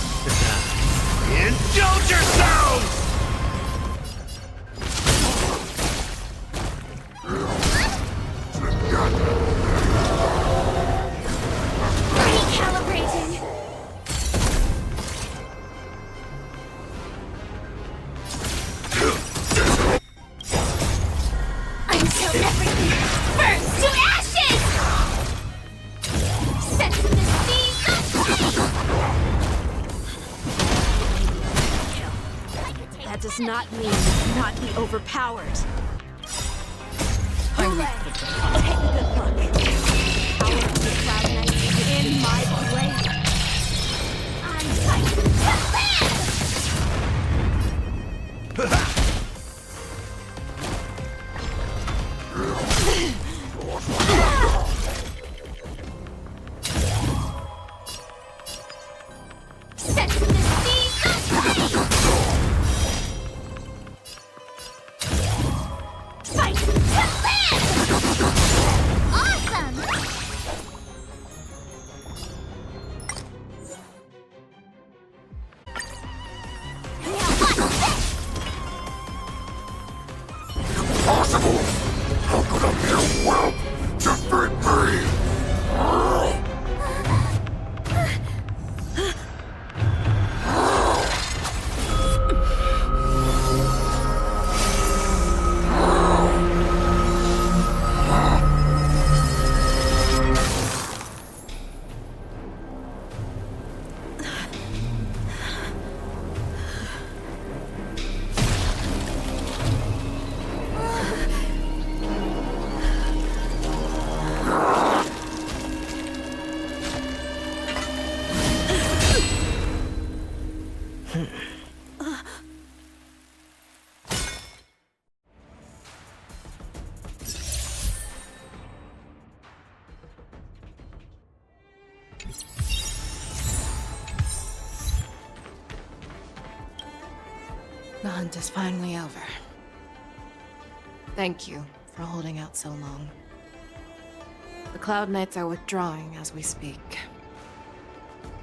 Indulge yourselves! Recalibrating! Until everything burns to ashes! Setting the seas ablaze! That does not mean not be overpowered. Hooray! Take a good look. Power of the Cloud Knight is in my blade. I'm fighting to setting the seas ablaze! Fight to live! Awesome! Now what's this? Impossible! How could a mere whelp defeat me? The hunt is finally over. Thank you for holding out so long. The Cloud Knights are withdrawing as we speak.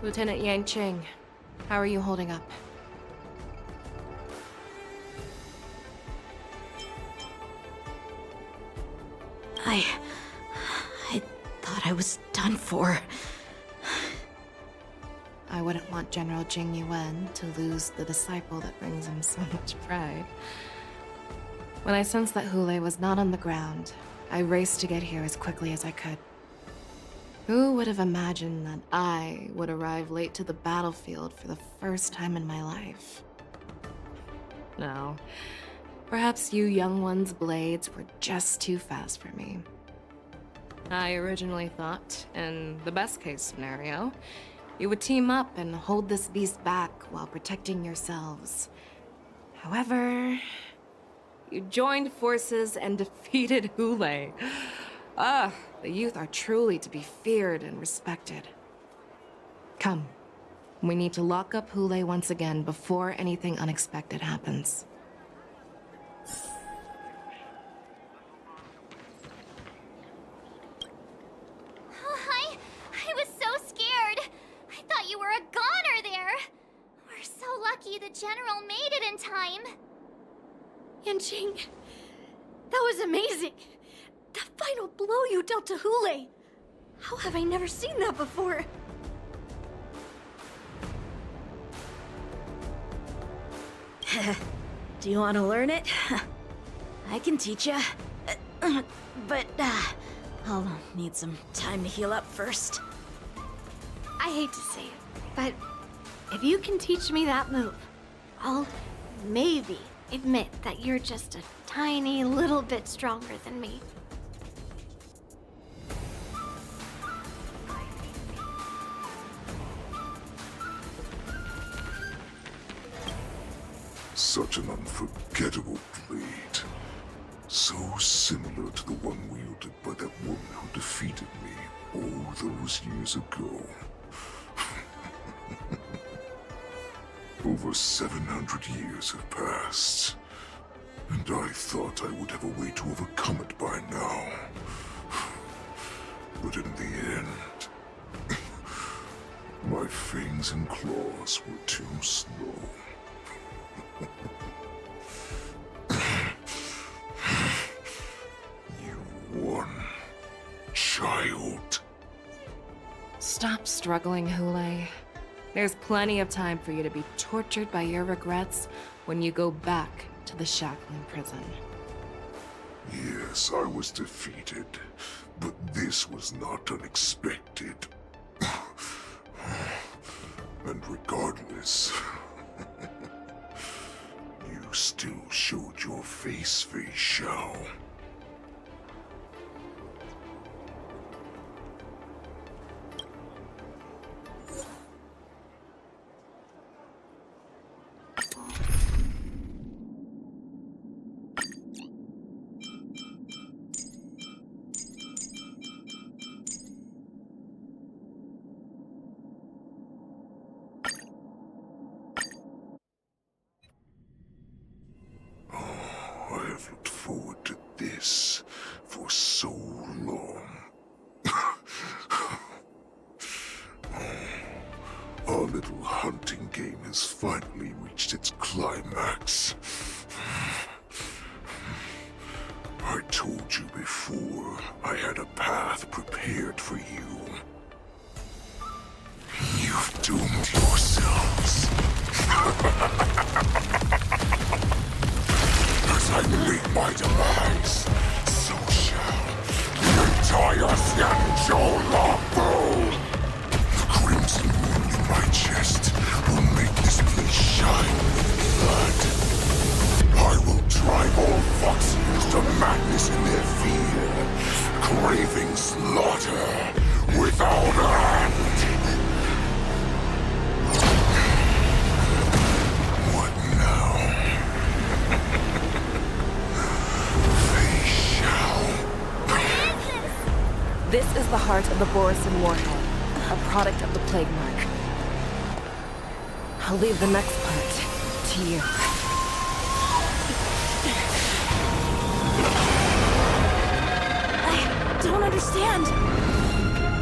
Lieutenant Yang Qing, how are you holding up? I thought I was done for. I wouldn't want General Jing Yuan to lose the disciple that brings him so much pride. When I sensed that Hule was not on the ground, I raced to get here as quickly as I could. Who would have imagined that I would arrive late to the battlefield for the first time in my life? No. Perhaps you young ones' blades were just too fast for me. I originally thought, in the best-case scenario, you would team up and hold this beast back while protecting yourselves. However, you joined forces and defeated Hule. Ah, the youth are truly to be feared and respected. Come, we need to lock up Hule once again before anything unexpected happens. I was so scared. I thought you were a goner there. We're so lucky the General made it in time. Yanqing, that was amazing. The final blow you dealt to Hule. How have I never seen that before? Do you want to learn it? I can teach you. But I'll need some time to heal up first. I hate to say it, but if you can teach me that move, I'll maybe admit that you're just a tiny little bit stronger than me. Such an unforgettable blade. So similar to the one wielded by that woman who defeated me all those years ago. Over 700 years have passed, and I thought I would have a way to overcome it by now. But in the end, my fangs and claws were too slow. You won, child. Stop struggling, Hule. There's plenty of time for you to be tortured by your regrets when you go back to the shackling prison. Yes, I was defeated, but this was not unexpected. And regardless, you still showed your face, Fei Xiao. I have looked forward to this for so long. Our little hunting game has finally reached its climax. I told you before, I had a path prepared for you. You've doomed yourselves. As I meet my demise, so shall the entire Xianzhou Longbow. The crimson moon in my chest will make this place shine with blood. I will drive all Foxians to madness in their fear, craving slaughter without end. What now? This is the heart of the Borisin warhead, a product of the Plague Mark. I'll leave the next part to you. I don't understand.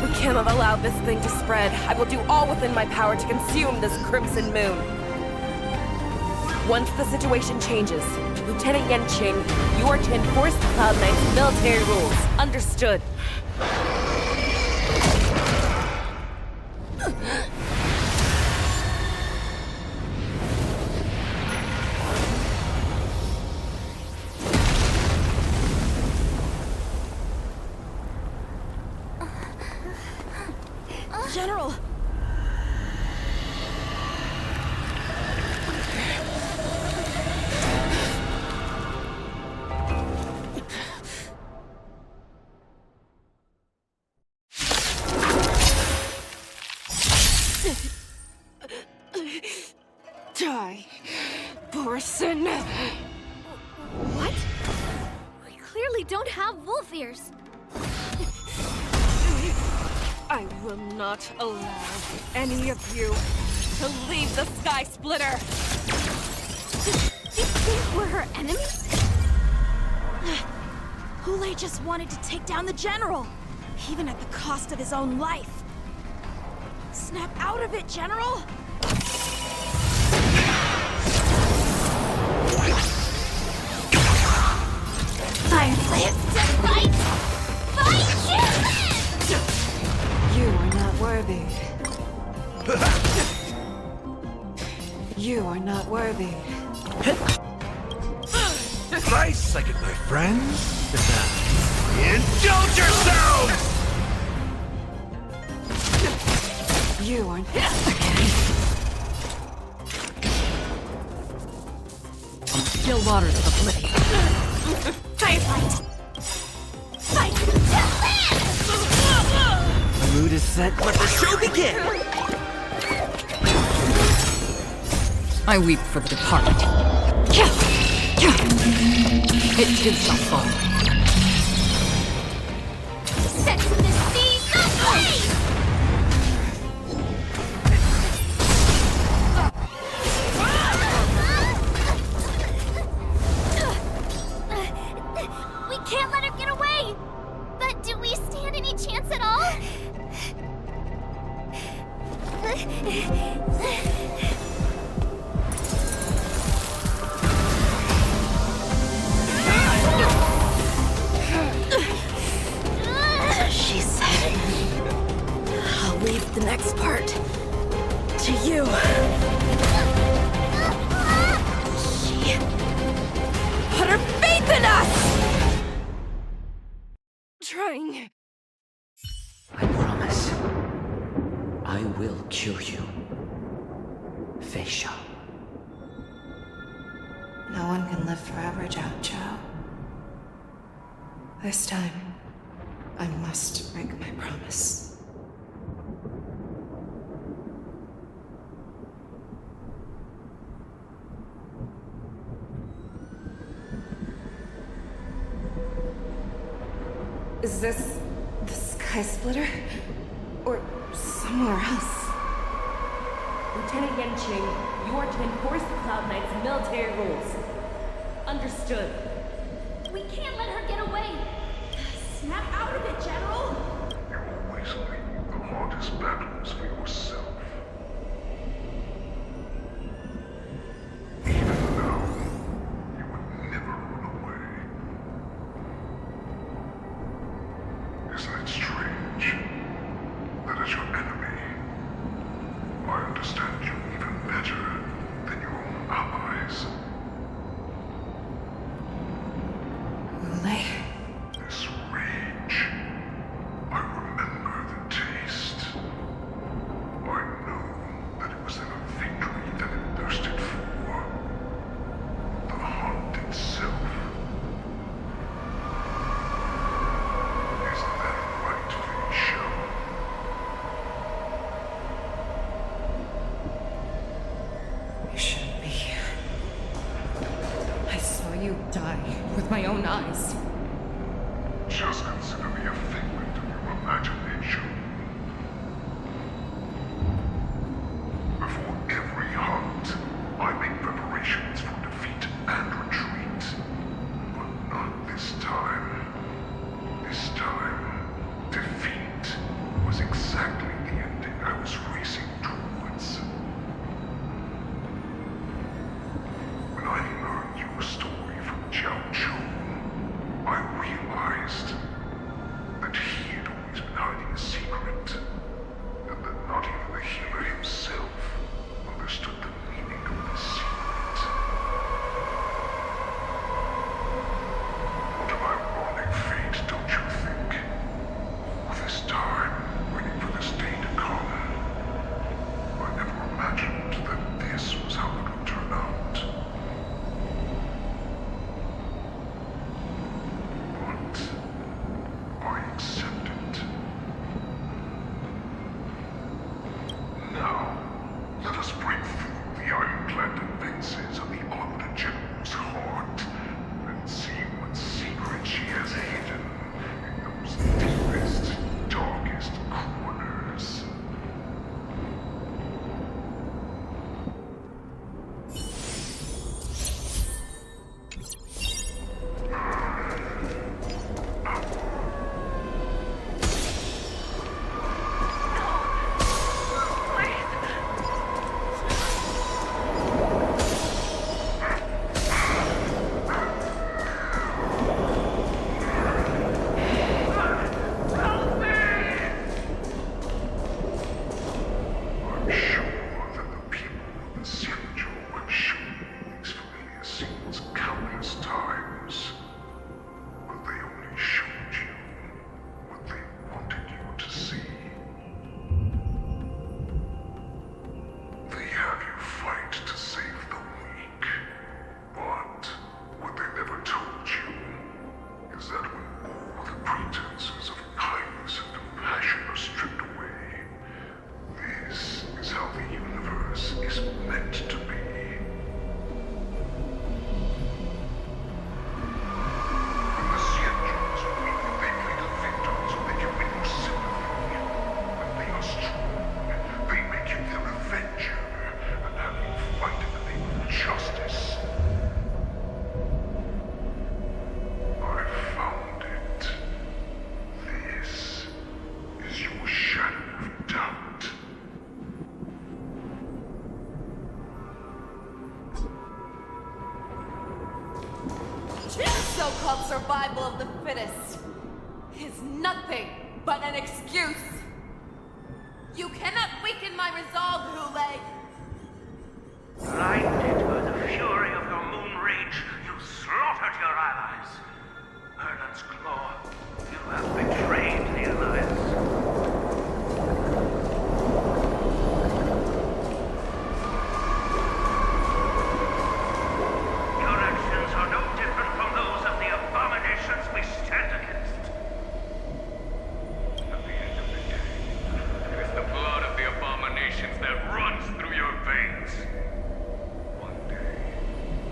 We cannot allow this thing to spread. I will do all within my power to consume this crimson moon. Once the situation changes, Lieutenant Yanqing, you are to enforce the Cloud Knight's military rules. Understood. General! Die, Borisin. What? We clearly don't have wolf ears. I will not allow any of you to leave the Sky Splitter. Do you think we're her enemies? Hule just wanted to take down the General, even at the cost of his own life. Snap out of it, General! I'm live to fight! Fight you! You are not worthy. You are not worthy. Nice second, my friends. Indulge yourselves! You are... still waters of oblivion. Firefight! Fight! The mood is set. Let the show begin! I weep for the departed. It too shall fall. Set to the seas ablaze! We can't let her get away! But do we stand any chance at all? She said, I'll leave the next part to you. She put her faith in us! Trying. I promise. I will cure you. Feisha. No one can live forever, Jiao Chao. This time, I must break my promise. Is this the Sky Splitter? Or somewhere else? Lieutenant Yanqing, you are to enforce the Cloud Knight's military rules. Understood. We can't let her get away! Snap out of it, General! You always leave the hardest battles for yourself. Even now, you would never run away. Isn't it strange that as your enemy, I understand you even better than your own allies? Ulay? This rage, I remember the taste. I know that it was never victory that it thirsted for. The hunt itself. Isn't that right, Feisha? You shouldn't be here. I saw you die with my own eyes. Just consider me a figment of your imagination. Before every hunt, I make preparations for defeat and retreat. But not this time. This time, defeat was exactly the ending I was racing towards. When I learned your story from Jiao Chu, I realized that he had always been hiding a secret, and that not even the healer himself understood the meaning of this secret. What an ironic fate, don't you think? All this time, waiting for this day to come. I never imagined that this was how it would turn out. I accept it. Now, let us break through the ironclad defenses of the Armored General's heart and see what secret she has hidden in those deepest, darkest corners. I'm sure that the people of the Xianzhou have shown you these familiar scenes countless times, but they only showed you what they wanted you to see. They have you fight to save the weak, but so-called survival of the fittest is nothing but an excuse. You cannot weaken my resolve, Hule. Blinded by the fury of your moon rage, you slaughtered your allies. Erland's Claw, you have betrayed the Alliance. Your actions are no different from those of the abominations we stand against. At the end of the day, it is the blood of the abominations that runs through your veins. One day,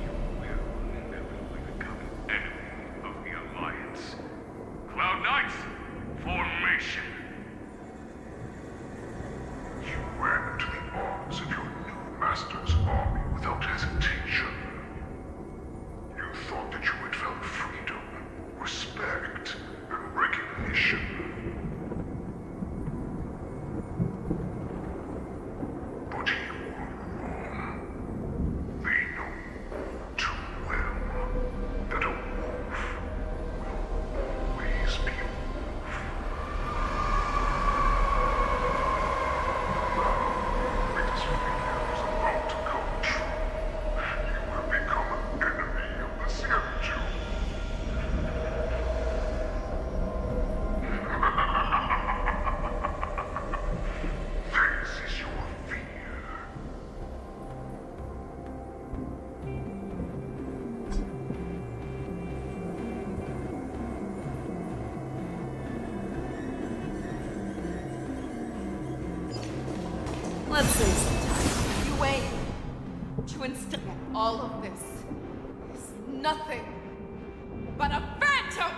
you will inevitably become an enemy of the Alliance. Cloud Knights, formation! You ran into the arms of your new master's army without hesitation. You thought that you had found freedom, respect, and recognition. But you were wrong. They know too well that a wolf will always be a wolf. Now, it is fears about to come true. You will become an enemy of the Scientu. This is your fear. Let's save some time. You wait. To instill all of this is nothing but a phantom!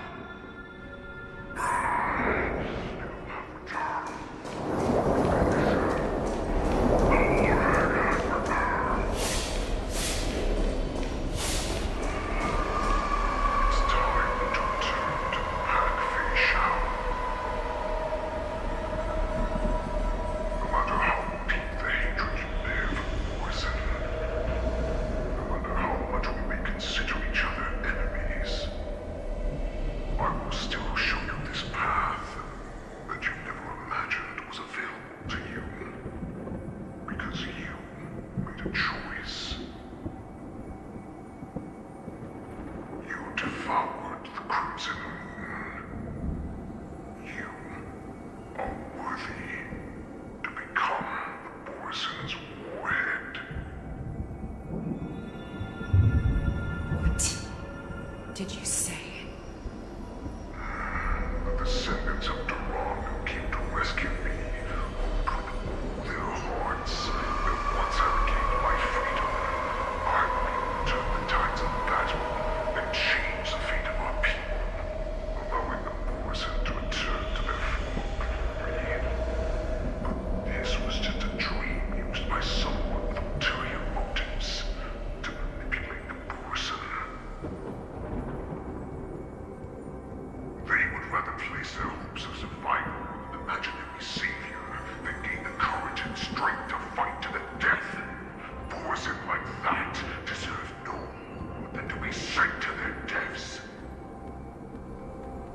It's time to return to the pack, Fei Shao. No matter how deep the hatred you bear for Orson, no matter how much we may consider each other enemies, I will still show you this path that you never imagined was available to you. Because you made a choice. You devoured the Crimson Moon. You are worthy to become the Borison's warhead. What did you say? The descendants of Duran who came to rescue me hoped with all their hearts that once I regained my freedom, I would be able to turn the tides of battle and change the fate of our people, allowing the Borison to return to their former glory. But this was just a dream used by someone with ulterior motives to manipulate the Borison. They would rather place their hopes of survival in an imaginary savior than gain the courage and strength to fight to the death. Borison like that deserve no more than to be sent to their deaths.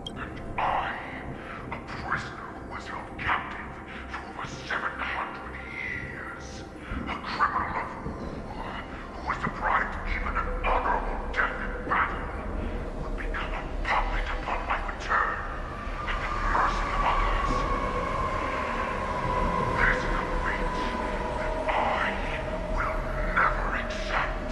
And I, a prisoner who was held captive for over 700 years, a criminal of war who was deprived even an honorable death in battle, would become a puppet upon my return at the mercy of others. This is a fate that I will never accept.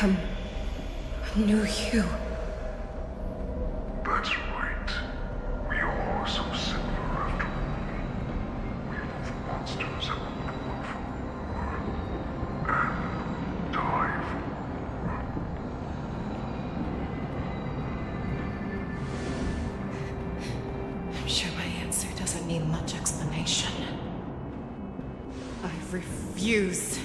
become a new you. That's right. We are so similar after all. We are both monsters that were born for war and die for war. I'm sure my answer doesn't need much explanation. I refuse.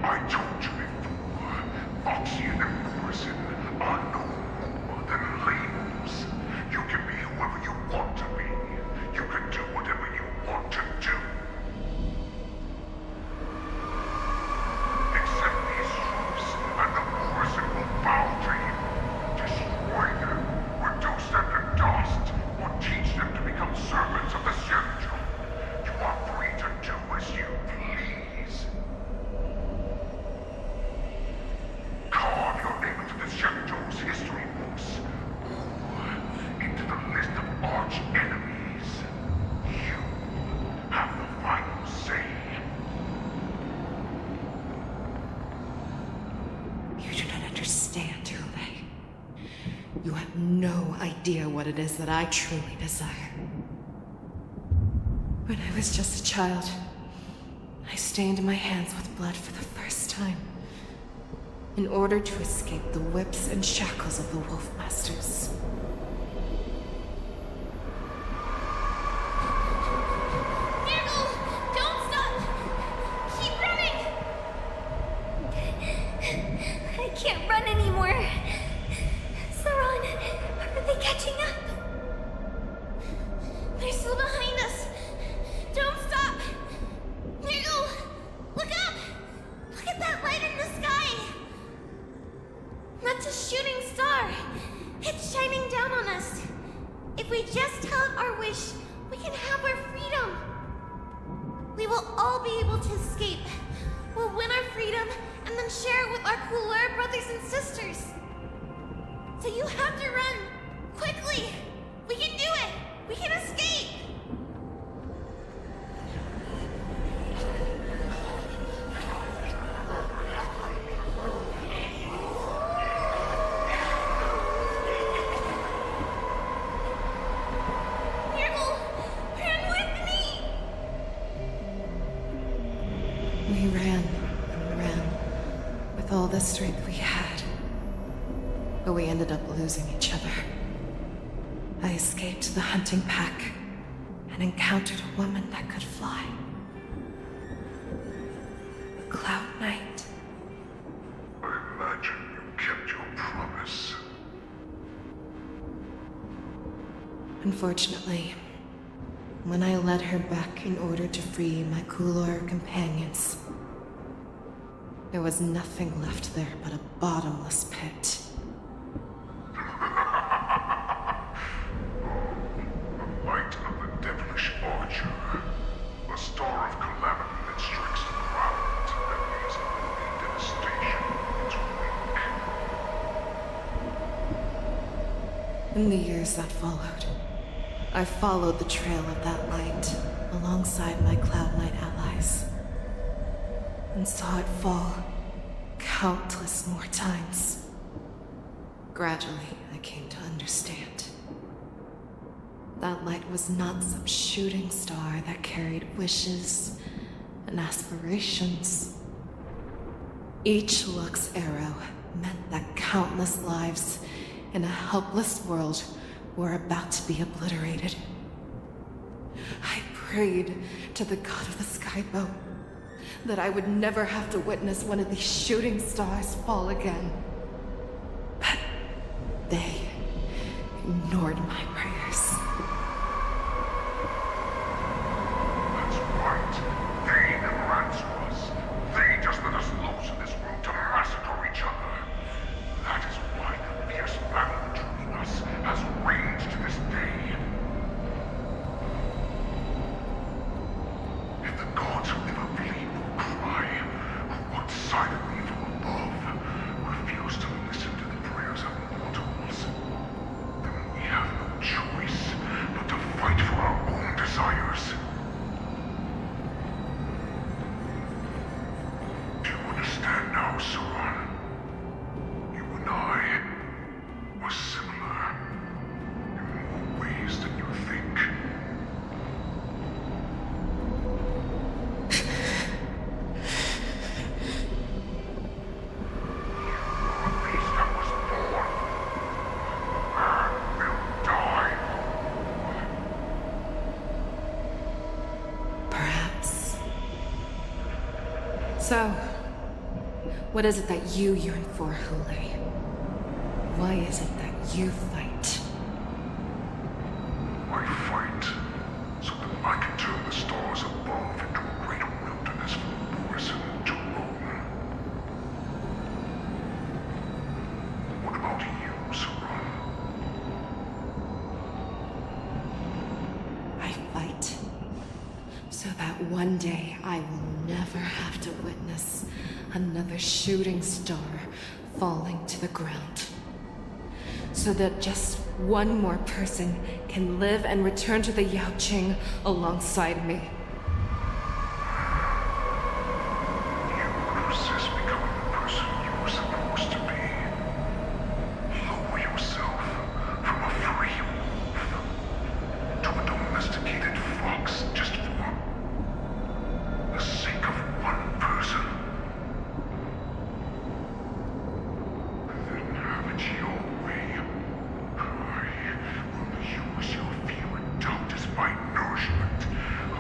I told you before, Foxian and Morrison are no more than labels. You can be whoever you want to be. You can do whatever you want to do. Except these troops and the Morrison will bow to you. Destroy them, reduce them to dust, or teach them to become servants of the Shenzhou. You are free to do as you please. Carve your name into the Shenzhou's history books, or into the list of arch enemies. You have the final say. You do not understand, Hule. You have no idea what it is that I truly desire. When I was just a child, I stained my hands with blood for the first time, in order to escape the whips and shackles of the Wolf Masters. Nigel, don't stop! Keep running! I can't run anymore. Saran, are they catching up? They're still behind us. Don't stop! Nigel, look up! Look at that light in the sky! That's a shooting star. It's shining down on us. If we just tell it our wish, we can have our freedom. We will all be able to escape. We'll win our freedom and then share it with our cooler brothers and sisters. So you have to run. Quickly. We can do it. We can escape. Nirgal, run with me. We ran and ran with all the strength we had. But we ended up losing each other. I escaped the hunting pack and encountered a woman that could fly. A Cloud Knight. I imagine you kept your promise. Unfortunately, when I led her back in order to free my Kulor companions, there was nothing left there but a bottomless pit. The light of the devilish archer. A star of calamity that strikes the ground and leaves only devastation in its wake. In the years that followed, I followed the trail of that light alongside my Cloud Knight allies, and saw it fall countless more times. Gradually, I came to understand. That light was not some shooting star that carried wishes and aspirations. Each Lux arrow meant that countless lives in a helpless world were about to be obliterated. I prayed to the god of the skyboat that I would never have to witness one of these shooting stars fall again. But they ignored my prayers. That's right. They never answer us. They just let us loose in this world to massacre each other. That is why the fierce battle between us has raged to this day. If the gods who never bleed nor cry, who watch silently from above, refuse to listen to the prayers of mortals, then we have no choice. So, what is it that you yearn for, Hule? Why is it that you fight? I fight so that I can turn the stars above into a great wilderness for Borison to roam. What about you, Saran? I fight so that one day I will never have to witness another shooting star falling to the ground. So that just one more person can live and return to the Yaoqing alongside me. You resist becoming the person you were supposed to be. Lower yourself from a free wolf to a domesticated fox just for the sake of one person. Then have it your way. I will use your fear and doubt as my nourishment. I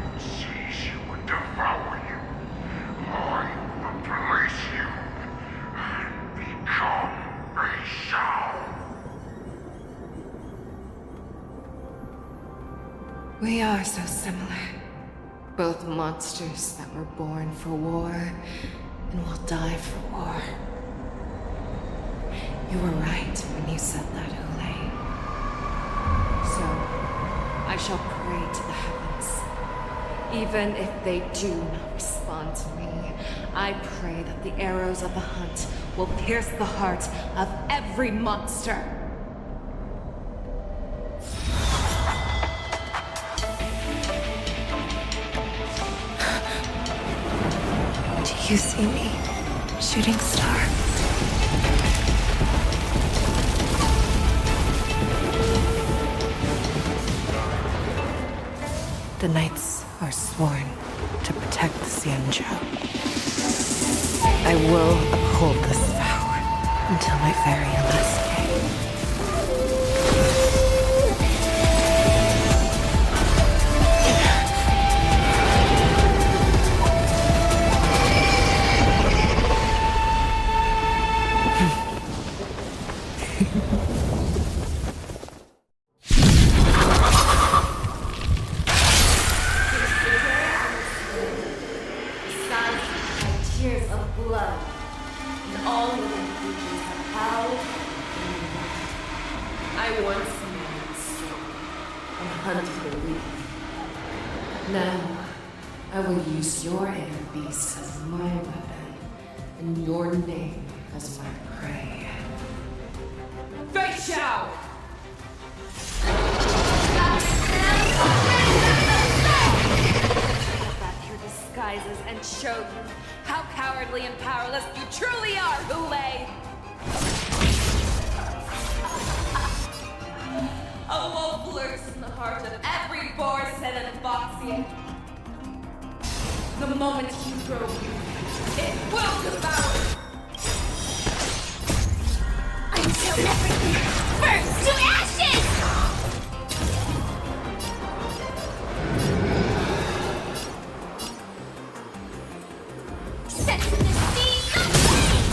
will seize you and devour you. I will replace you and become a Shao. We are so similar. Both monsters that were born for war and will die for war. You were right when you said that, Hule. So, I shall pray to the heavens. Even if they do not respond to me, I pray that the arrows of the hunt will pierce the heart of every monster. Do you see me, shooting star? The knights are sworn to protect the Xianzhou. I will uphold this vow until my very last day. Tears of blood, and all living creatures have howled and died. I once knew its soul and hunted the weak. Now, I will use your air beast as my weapon, and your name as my prey. Fei Xiao! Back your disguises and show you how cowardly and powerless you truly are, Hule! A wolf lurks in the heart of every Borison and Foxian. The moment you grow weak, it will devour. Until everything burns to ashes! Set the seas of flame!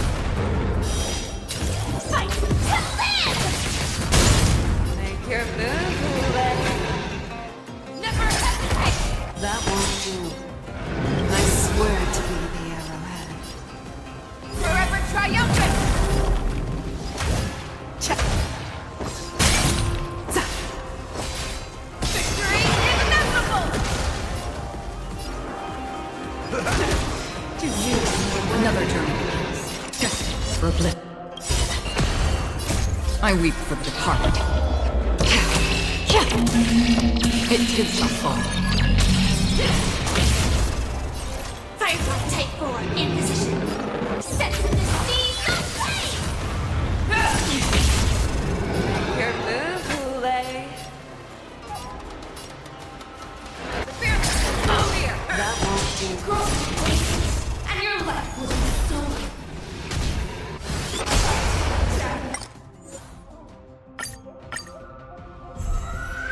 Fight to live! Make your move, Hule. Never hesitate! That won't do. I swear to be the arrowhead. Forever triumphant! Victory inevitable! To you, another journey begins. Just for a blip. I weep for the departed. It too shall fall. Firefly Type 4 in position. Set to the seas of flame! Your move, Hule. That won't do. And your life will be stolen.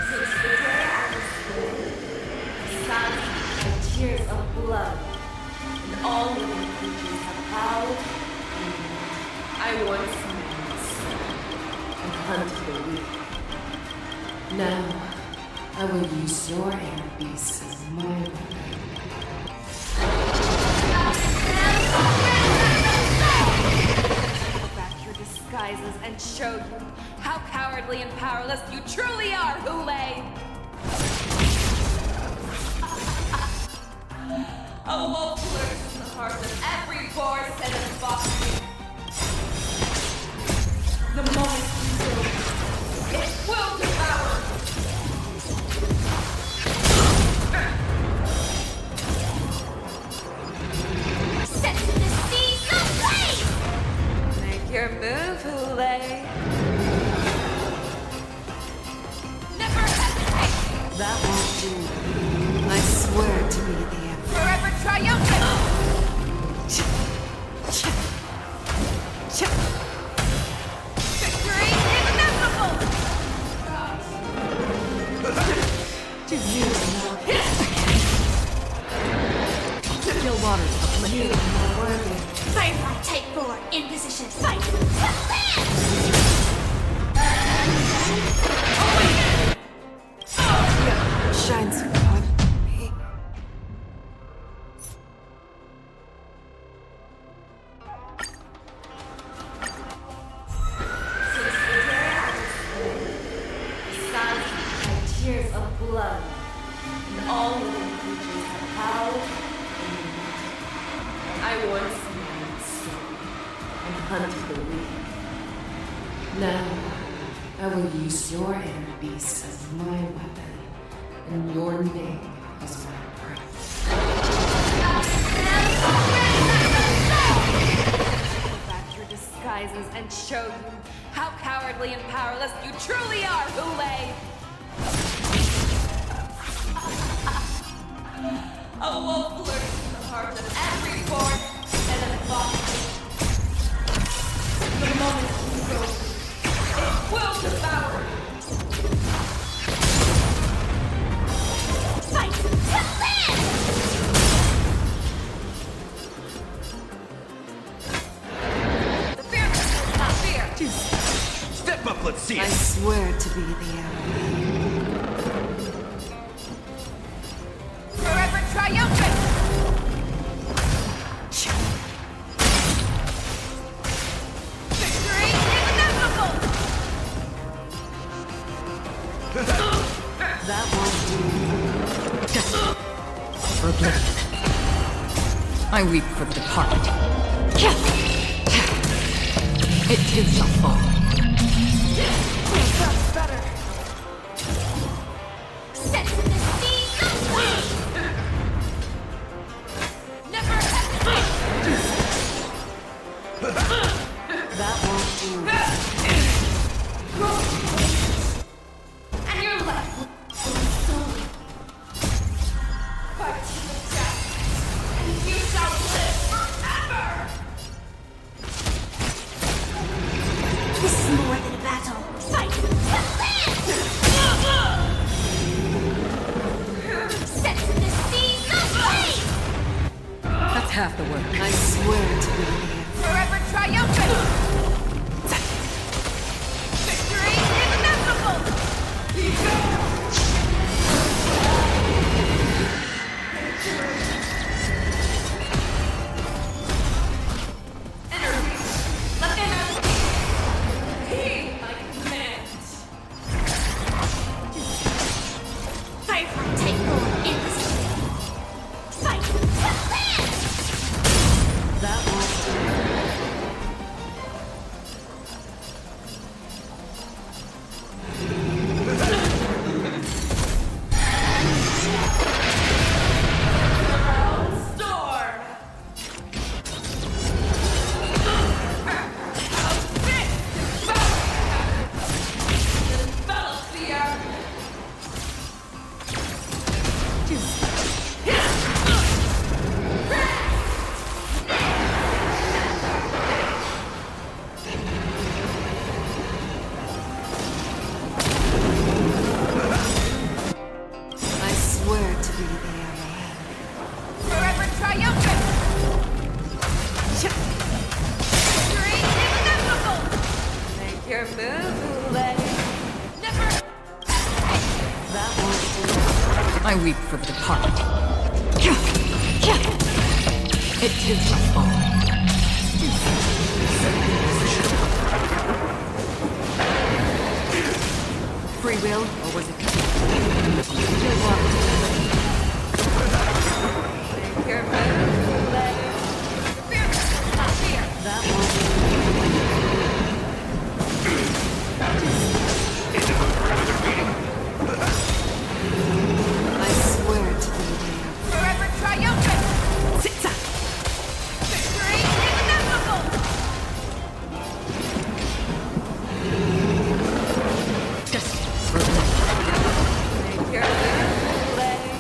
Since the day I was born, tears of blood, and all living creatures have bowed and kneeled. I once meant and hunted the weak. Now, I will use your air beasts as my weapon. Pull back your disguises and show you how cowardly and powerless you truly are, Hule! A wolf lurks in the heart of every boar set and fox. The moment you go, it will devour. Set the seas ablaze! Make your move, Hule. Never hesitate! That won't do. I swear to be the end. Forever triumphant! Victory inevitable! Do you know? Still waters of You are worthy. Firefly Type 4 in position. Fight! Shines upon me. Tears of blood, and all living creatures have howled and kneeled. I once knew sword and hunted the weak. Now, I will use your air beasts as my weapon, and your name as my breath. Pull back your disguises and show you how cowardly and powerless you truly are, Hule! A wolf lurks in the heart of every born and a fox. The moment you go, it will devour. Fight to live! The fearless will not fear. Step up, let's see I it! swear to be the enemy. Forever triumphant! Victory inevitable! That won't do. For oblivion. I weep for the departed. It too shall fall. That's better. Set the seas ablaze! Never hesitate! That won't do. And you're left with soul. Fight to the death, and you shall live forever! This is more than a battle. Fight to live! Set the seas ablaze! That's half the work. I swear to be the enemy. Forever triumphant! Victory inevitable! Energy! Let them out! Heed my command! Firefly Type 4 in position. Fight to live! That won't do. Storm! Envelop the earth! I swear to be the enemy. Forever triumphant! Make your move, lady. Never. That won't do. I weep for the departed. It too shall fall. Free will, or was it? Make your move, lady. Fear. That won't I swear to the day. Forever triumphant. Zigzag. Victory inevitable. Destined for life. Make your move, lady.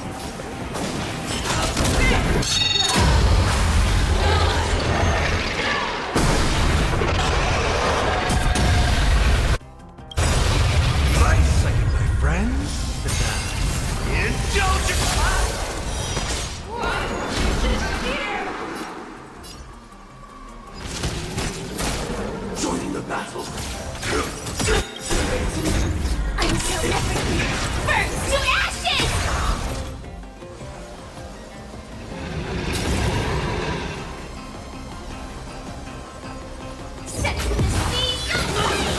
I say, my friends, indulgence! Joining the battle. Until everything burns to ashes! Set to the seas of flame!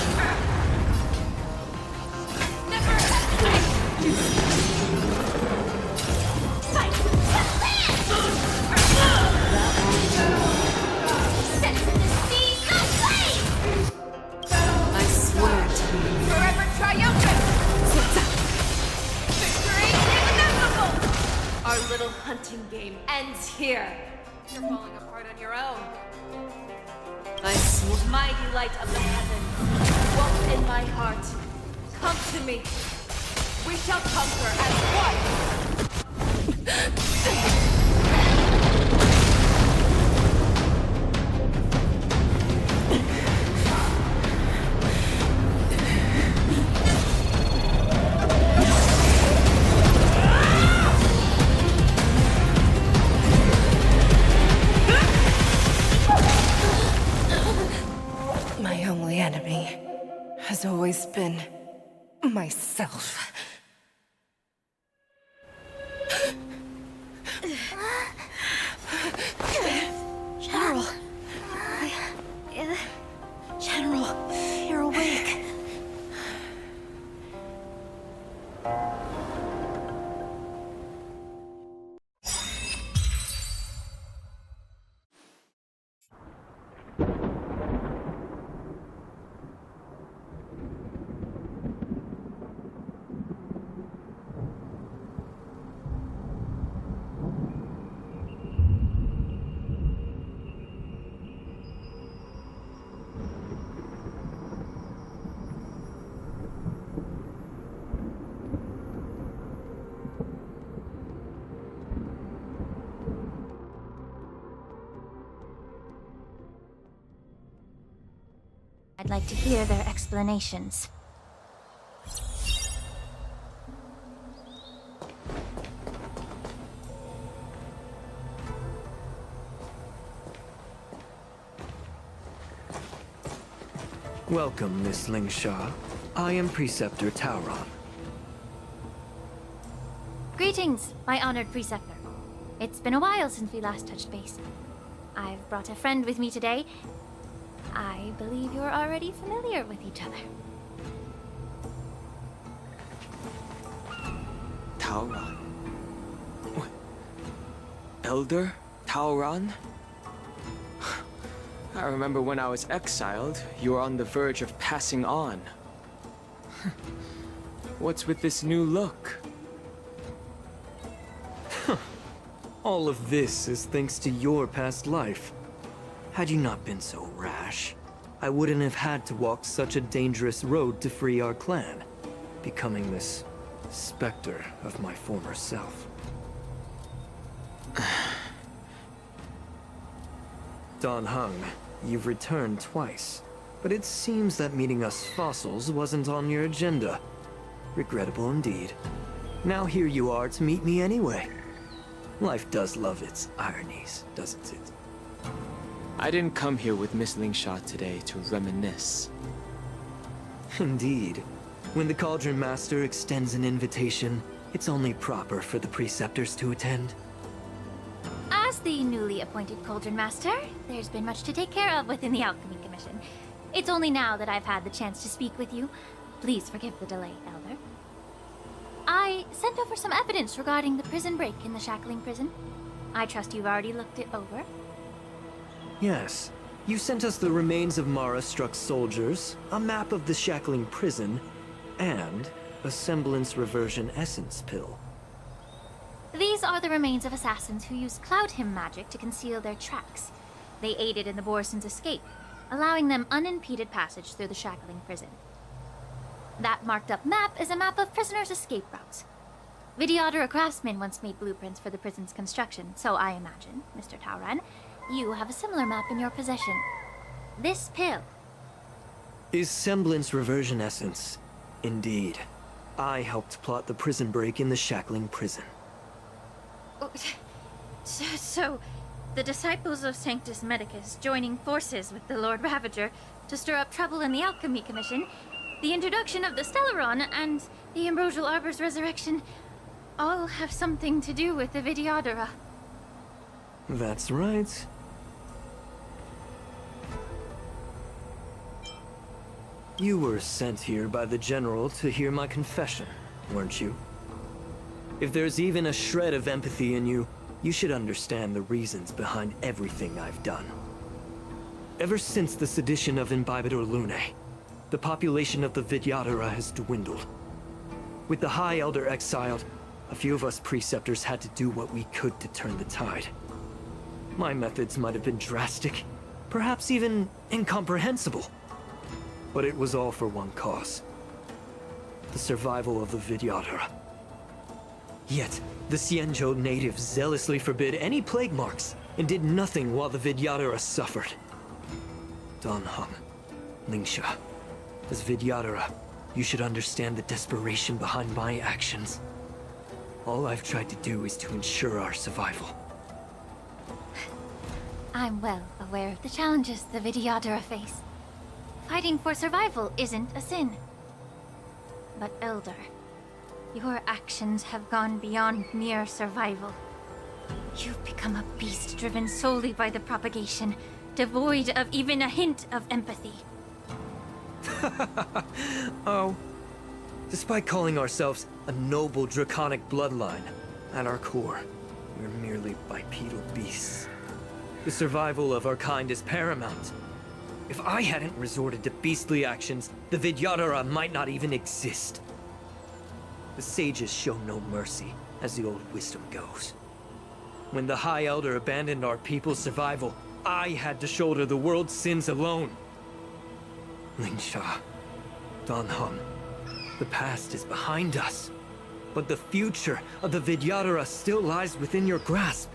Never hesitate! Fight to land! Set to the seas of flame! I swear to you. Forever triumphant. Victory inevitable. Our little hunting game ends here. You're falling apart on your own. I swear. Mighty light of the heavens, dwelt in my heart. Come to me. We shall conquer as one. My only enemy has always been myself. General. General, you're awake. I'd like to hear their explanations. Welcome, Miss Lingshaw. I am Preceptor Tauron. Greetings, my honored preceptor. It's been a while since we last touched base. I've brought a friend with me today. I believe you're already familiar with each other. Tauron? Elder Tauron? I remember when I was exiled, you were on the verge of passing on. What's with this new look? All of this is thanks to your past life. Had you not been so rash, I wouldn't have had to walk such a dangerous road to free our clan, becoming this specter of my former self. Don Hung, you've returned twice, but it seems that meeting us fossils wasn't on your agenda. Regrettable indeed. Now here you are to meet me anyway. Life does love its ironies, doesn't it? I didn't come here with Miss Lingsha today to reminisce. Indeed. When the Cauldron Master extends an invitation, it's only proper for the Preceptors to attend. As the newly appointed Cauldron Master, there's been much to take care of within the Alchemy Commission. It's only now that I've had the chance to speak with you. Please forgive the delay, Elder. I sent over some evidence regarding the prison break in the Shackling Prison. I trust you've already looked it over. Yes. You sent us the remains of Mara-struck soldiers, a map of the Shackling Prison, and a semblance reversion essence pill. These are the remains of assassins who used Cloud Hymn magic to conceal their tracks. They aided in the Borison's escape, allowing them unimpeded passage through the Shackling Prison. That marked-up map is a map of prisoners' escape routes. Vidyadhara craftsmen once made blueprints for the prison's construction, so I imagine, Mr. Tauran, you have a similar map in your possession. This pill is semblance reversion essence. Indeed. I helped plot the prison break in the Shackling Prison. So, the disciples of Sanctus Medicus joining forces with the Lord Ravager to stir up trouble in the Alchemy Commission, the introduction of the Stellaron, and the Ambrosial Arbor's resurrection all have something to do with the Vidyadhara. That's right. You were sent here by the General to hear my confession, weren't you? If there's even a shred of empathy in you, you should understand the reasons behind everything I've done. Ever since the sedition of Imbibitor Lunae, the population of the Vidyadhara has dwindled. With the High Elder exiled, a few of us Preceptors had to do what we could to turn the tide. My methods might have been drastic, perhaps even incomprehensible. But it was all for one cause. The survival of the Vidyadhara. Yet, the Xianzhou natives zealously forbid any plague marks, and did nothing while the Vidyadhara suffered. Danheng, Lingsha, as Vidyadhara, you should understand the desperation behind my actions. All I've tried to do is to ensure our survival. I'm well aware of the challenges the Vidyadhara face. Fighting for survival isn't a sin. But Elder, your actions have gone beyond mere survival. You've become a beast driven solely by the propagation, devoid of even a hint of empathy. Oh. Despite calling ourselves a noble draconic bloodline, at our core, we're merely bipedal beasts. The survival of our kind is paramount. If I hadn't resorted to beastly actions, the Vidyadhara might not even exist. The sages show no mercy, as the old wisdom goes. When the High Elder abandoned our people's survival, I had to shoulder the world's sins alone. Lingsha, Danheng, the past is behind us, but the future of the Vidyadhara still lies within your grasp.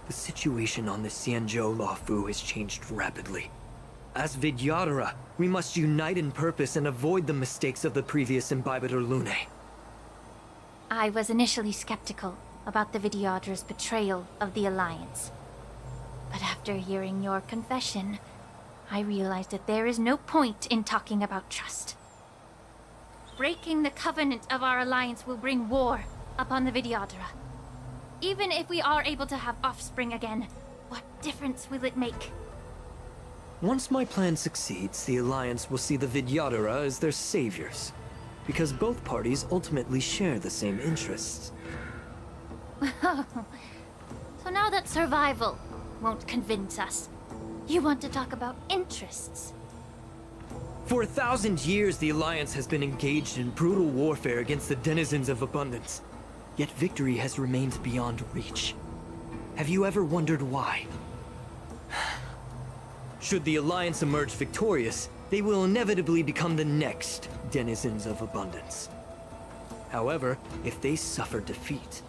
The situation on the Xianzhou Luofu has changed rapidly. As Vidyadhara, we must unite in purpose and avoid the mistakes of the previous Imbibitor Lunae. I was initially skeptical about the Vidyadhara's betrayal of the Alliance. But after hearing your confession, I realized that there is no point in talking about trust. Breaking the covenant of our alliance will bring war upon the Vidyadhara. Even if we are able to have offspring again, what difference will it make? Once my plan succeeds, the Alliance will see the Vidyadhara as their saviors, because both parties ultimately share the same interests. So now that survival won't convince us, you want to talk about interests? For 1,000 years, the Alliance has been engaged in brutal warfare against the denizens of abundance. Yet victory has remained beyond reach. Have you ever wondered why? Should the Alliance emerge victorious, they will inevitably become the next denizens of abundance. However, if they suffer defeat,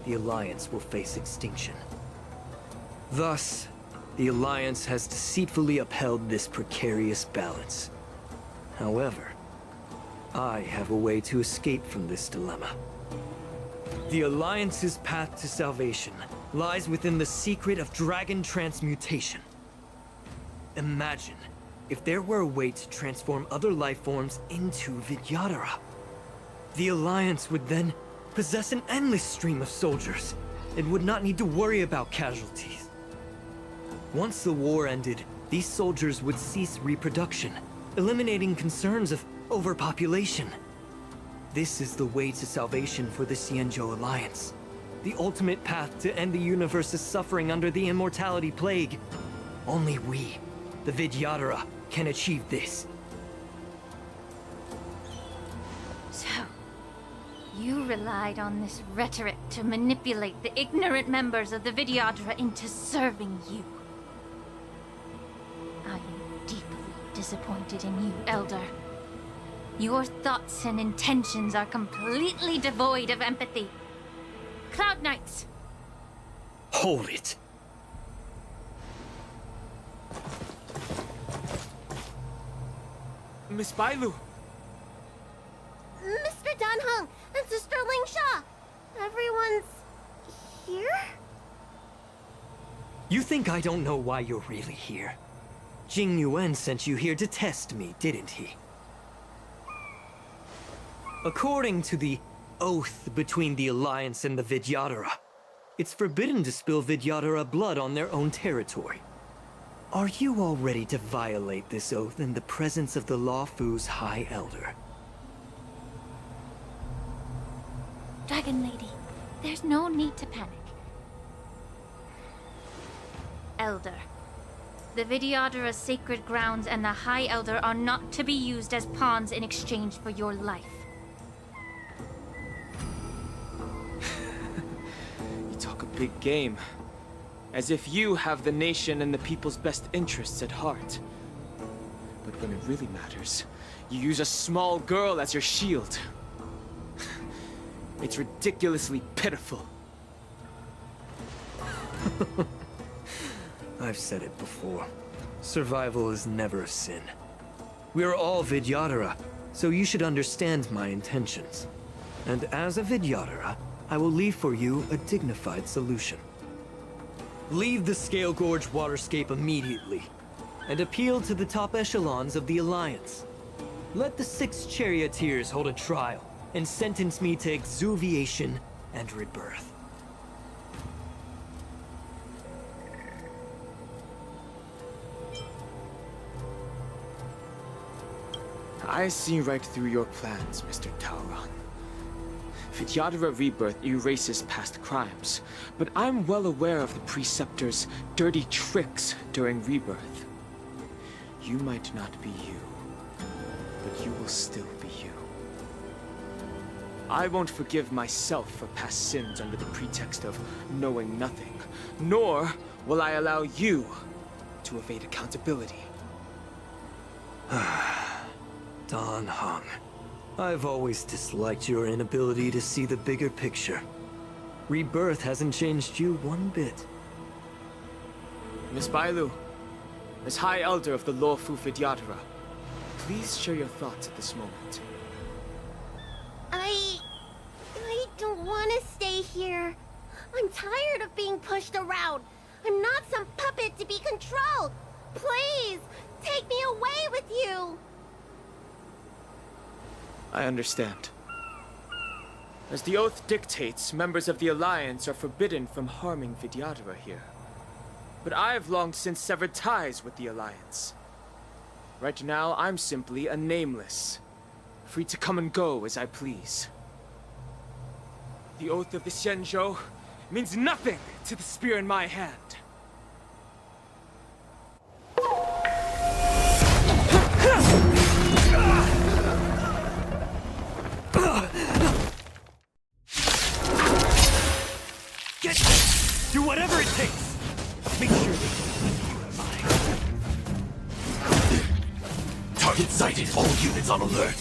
the Alliance will face extinction. Thus, the Alliance has deceitfully upheld this precarious balance. However, I have a way to escape from this dilemma. The Alliance's path to salvation lies within the secret of dragon transmutation. Imagine if there were a way to transform other life forms into Vidyadhara. The Alliance would then possess an endless stream of soldiers and would not need to worry about casualties. Once the war ended, these soldiers would cease reproduction, eliminating concerns of overpopulation. This is the way to salvation for the Xianzhou Alliance. The ultimate path to end the universe's suffering under the Immortality Plague. Only we, the Vidyadhara, can achieve this. So, you relied on this rhetoric to manipulate the ignorant members of the Vidyadhara into serving you. I am deeply disappointed in you, Elder. Your thoughts and intentions are completely devoid of empathy. Cloud Knights! Hold it. Miss Bailu! Mr. Danheng and Sister Lingsha! Everyone's here? You think I don't know why you're really here? Jing Yuan sent you here to test me, didn't he? According to the oath between the Alliance and the Vidyadhara, it's forbidden to spill Vidyadhara blood on their own territory. Are you all ready to violate this oath in the presence of the Lawfu's High Elder? Dragon Lady, there's no need to panic. Elder, the Vidyadhara's sacred grounds and the High Elder are not to be used as pawns in exchange for your life. You talk a big game. As if you have the nation and the people's best interests at heart. But when it really matters, you use a small girl as your shield. It's ridiculously pitiful. I've said it before. Survival is never a sin. We're all Vidyadhara, so you should understand my intentions. And as a Vidyadhara, I will leave for you a dignified solution. Leave the Scale Gorge waterscape immediately, and appeal to the top echelons of the Alliance. Let the 6 charioteers hold a trial, and sentence me to exuviation and rebirth. I see right through your plans, Mr. Tauron. Vidyadhara Rebirth erases past crimes, but I'm well aware of the Preceptor's dirty tricks during Rebirth. You might not be you, but you will still be you. I won't forgive myself for past sins under the pretext of knowing nothing, nor will I allow you to evade accountability. Dan Heng, I've always disliked your inability to see the bigger picture. Rebirth hasn't changed you one bit. Miss Bailu, as High Elder of the Lawfu Vidyadhara, please share your thoughts at this moment. I don't want to stay here. I'm tired of being pushed around. I'm not some puppet to be controlled. Please, take me away with you. I understand. As the oath dictates, members of the Alliance are forbidden from harming Vidyadhara here. But I've long since severed ties with the Alliance. Right now, I'm simply a nameless, free to come and go as I please. The oath of the Xianzhou means nothing to the spear in my hand. Do whatever it takes! Make sure they don't mine. Target sighted. All units on alert.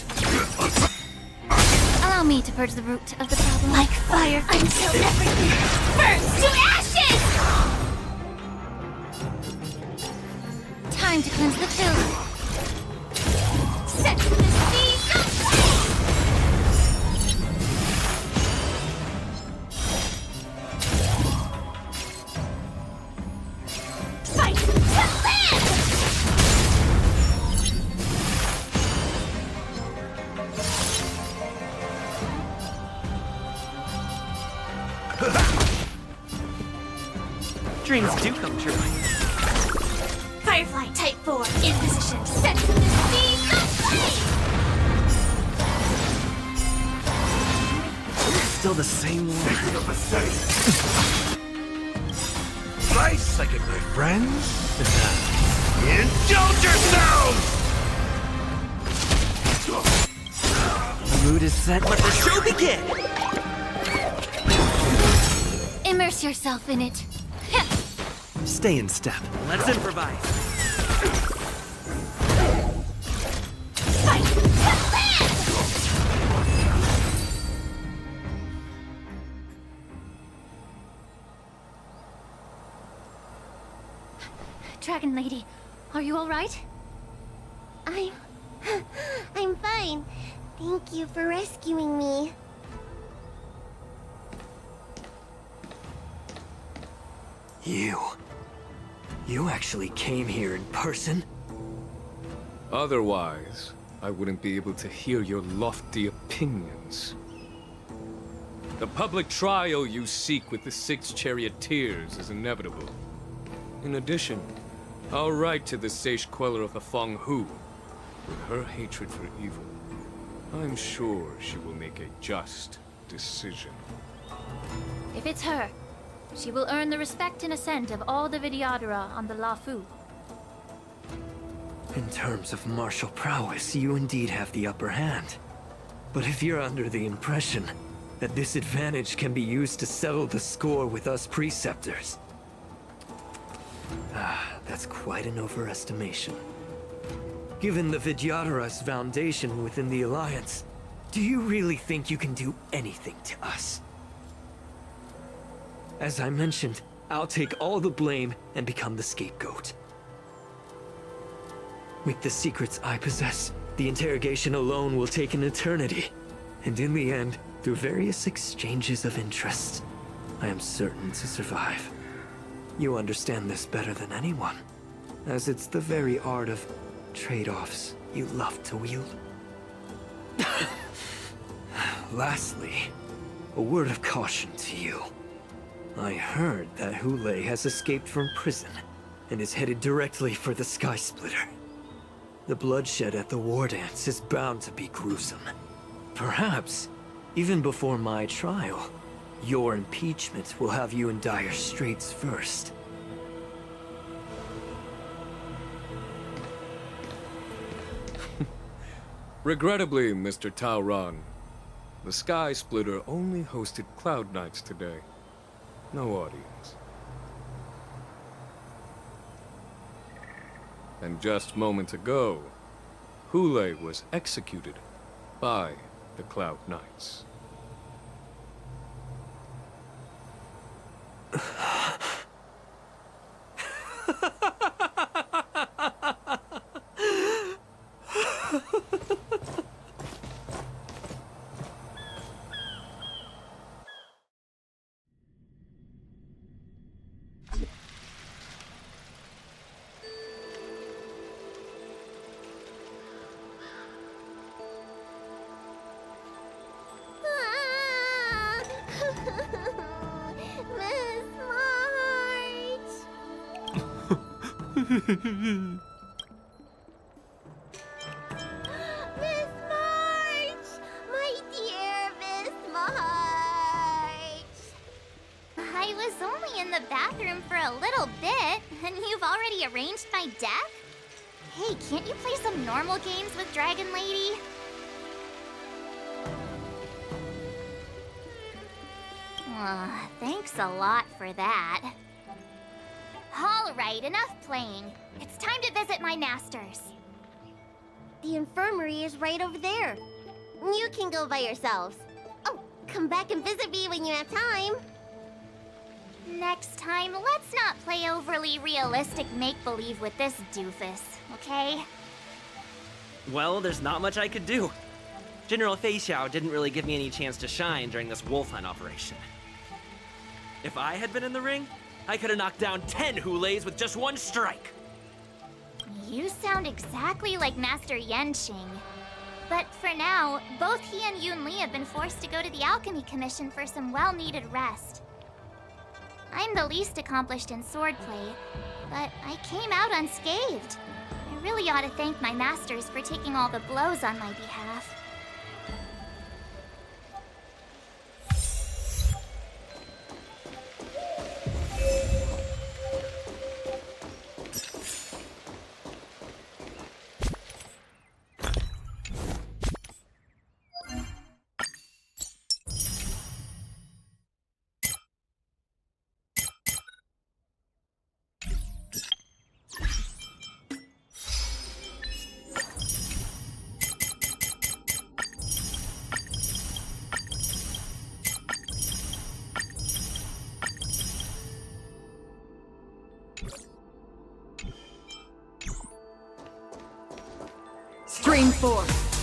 Allow me to purge the root of the problem. Like fire until everything burns to ashes! Time to cleanse the filth. Set the seas aflame! Fight to live! Dreams do come true. Firefly Type 4 in position. Set to the speed of light! Still the same one. Right second, my friends. Indulge yourselves! The mood is set. Let the show begin! Immerse yourself in it. Stay in step. Let's improvise. Dragon Lady, are you all right? I'm fine. Thank you for rescuing me. You actually came here in person? Otherwise, I wouldn't be able to hear your lofty opinions. The public trial you seek with the 6 charioteers is inevitable. In addition, I'll write to the Sage Queller of the Feng Hu. With her hatred for evil, I'm sure she will make a just decision. If it's her, she will earn the respect and assent of all the Vidyadhara on the Lafu. In terms of martial prowess, you indeed have the upper hand. But if you're under the impression that this advantage can be used to settle the score with us preceptors, that's quite an overestimation. Given the Vidyadhara's foundation within the Alliance, do you really think you can do anything to us? As I mentioned, I'll take all the blame and become the scapegoat. With the secrets I possess, the interrogation alone will take an eternity. And in the end, through various exchanges of interest, I am certain to survive. You understand this better than anyone, as it's the very art of trade-offs you love to wield. Lastly, a word of caution to you. I heard that Hule has escaped from prison and is headed directly for the Sky Splitter. The bloodshed at the war dance is bound to be gruesome. Perhaps, even before my trial, your impeachment will have you in dire straits first. Regrettably, Mr. Taoran, the Sky Splitter only hosted Cloud Knights today. No audience. And just moments ago, Hule was executed by the Cloud Knights. Miss March! Miss March! My dear Miss March! I was only in the bathroom for a little bit, and you've already arranged my deck? Hey, can't you play some normal games with Dragon Lady? Thanks a lot for that. Alright, enough playing. It's time to visit my masters. The infirmary is right over there. You can go by yourselves. Oh, come back and visit me when you have time. Next time, let's not play overly realistic make-believe with this doofus, okay? Well, there's not much I could do. General Fei Xiao didn't really give me any chance to shine during this wolf hunt operation. If I had been in the ring, I could have knocked down 10 Huleis with just one strike. You sound exactly like Master Yenqing. But for now, both he and Yun Li have been forced to go to the Alchemy Commission for some well-needed rest. I'm the least accomplished in swordplay, but I came out unscathed. I really ought to thank my masters for taking all the blows on my behalf. Stream forth.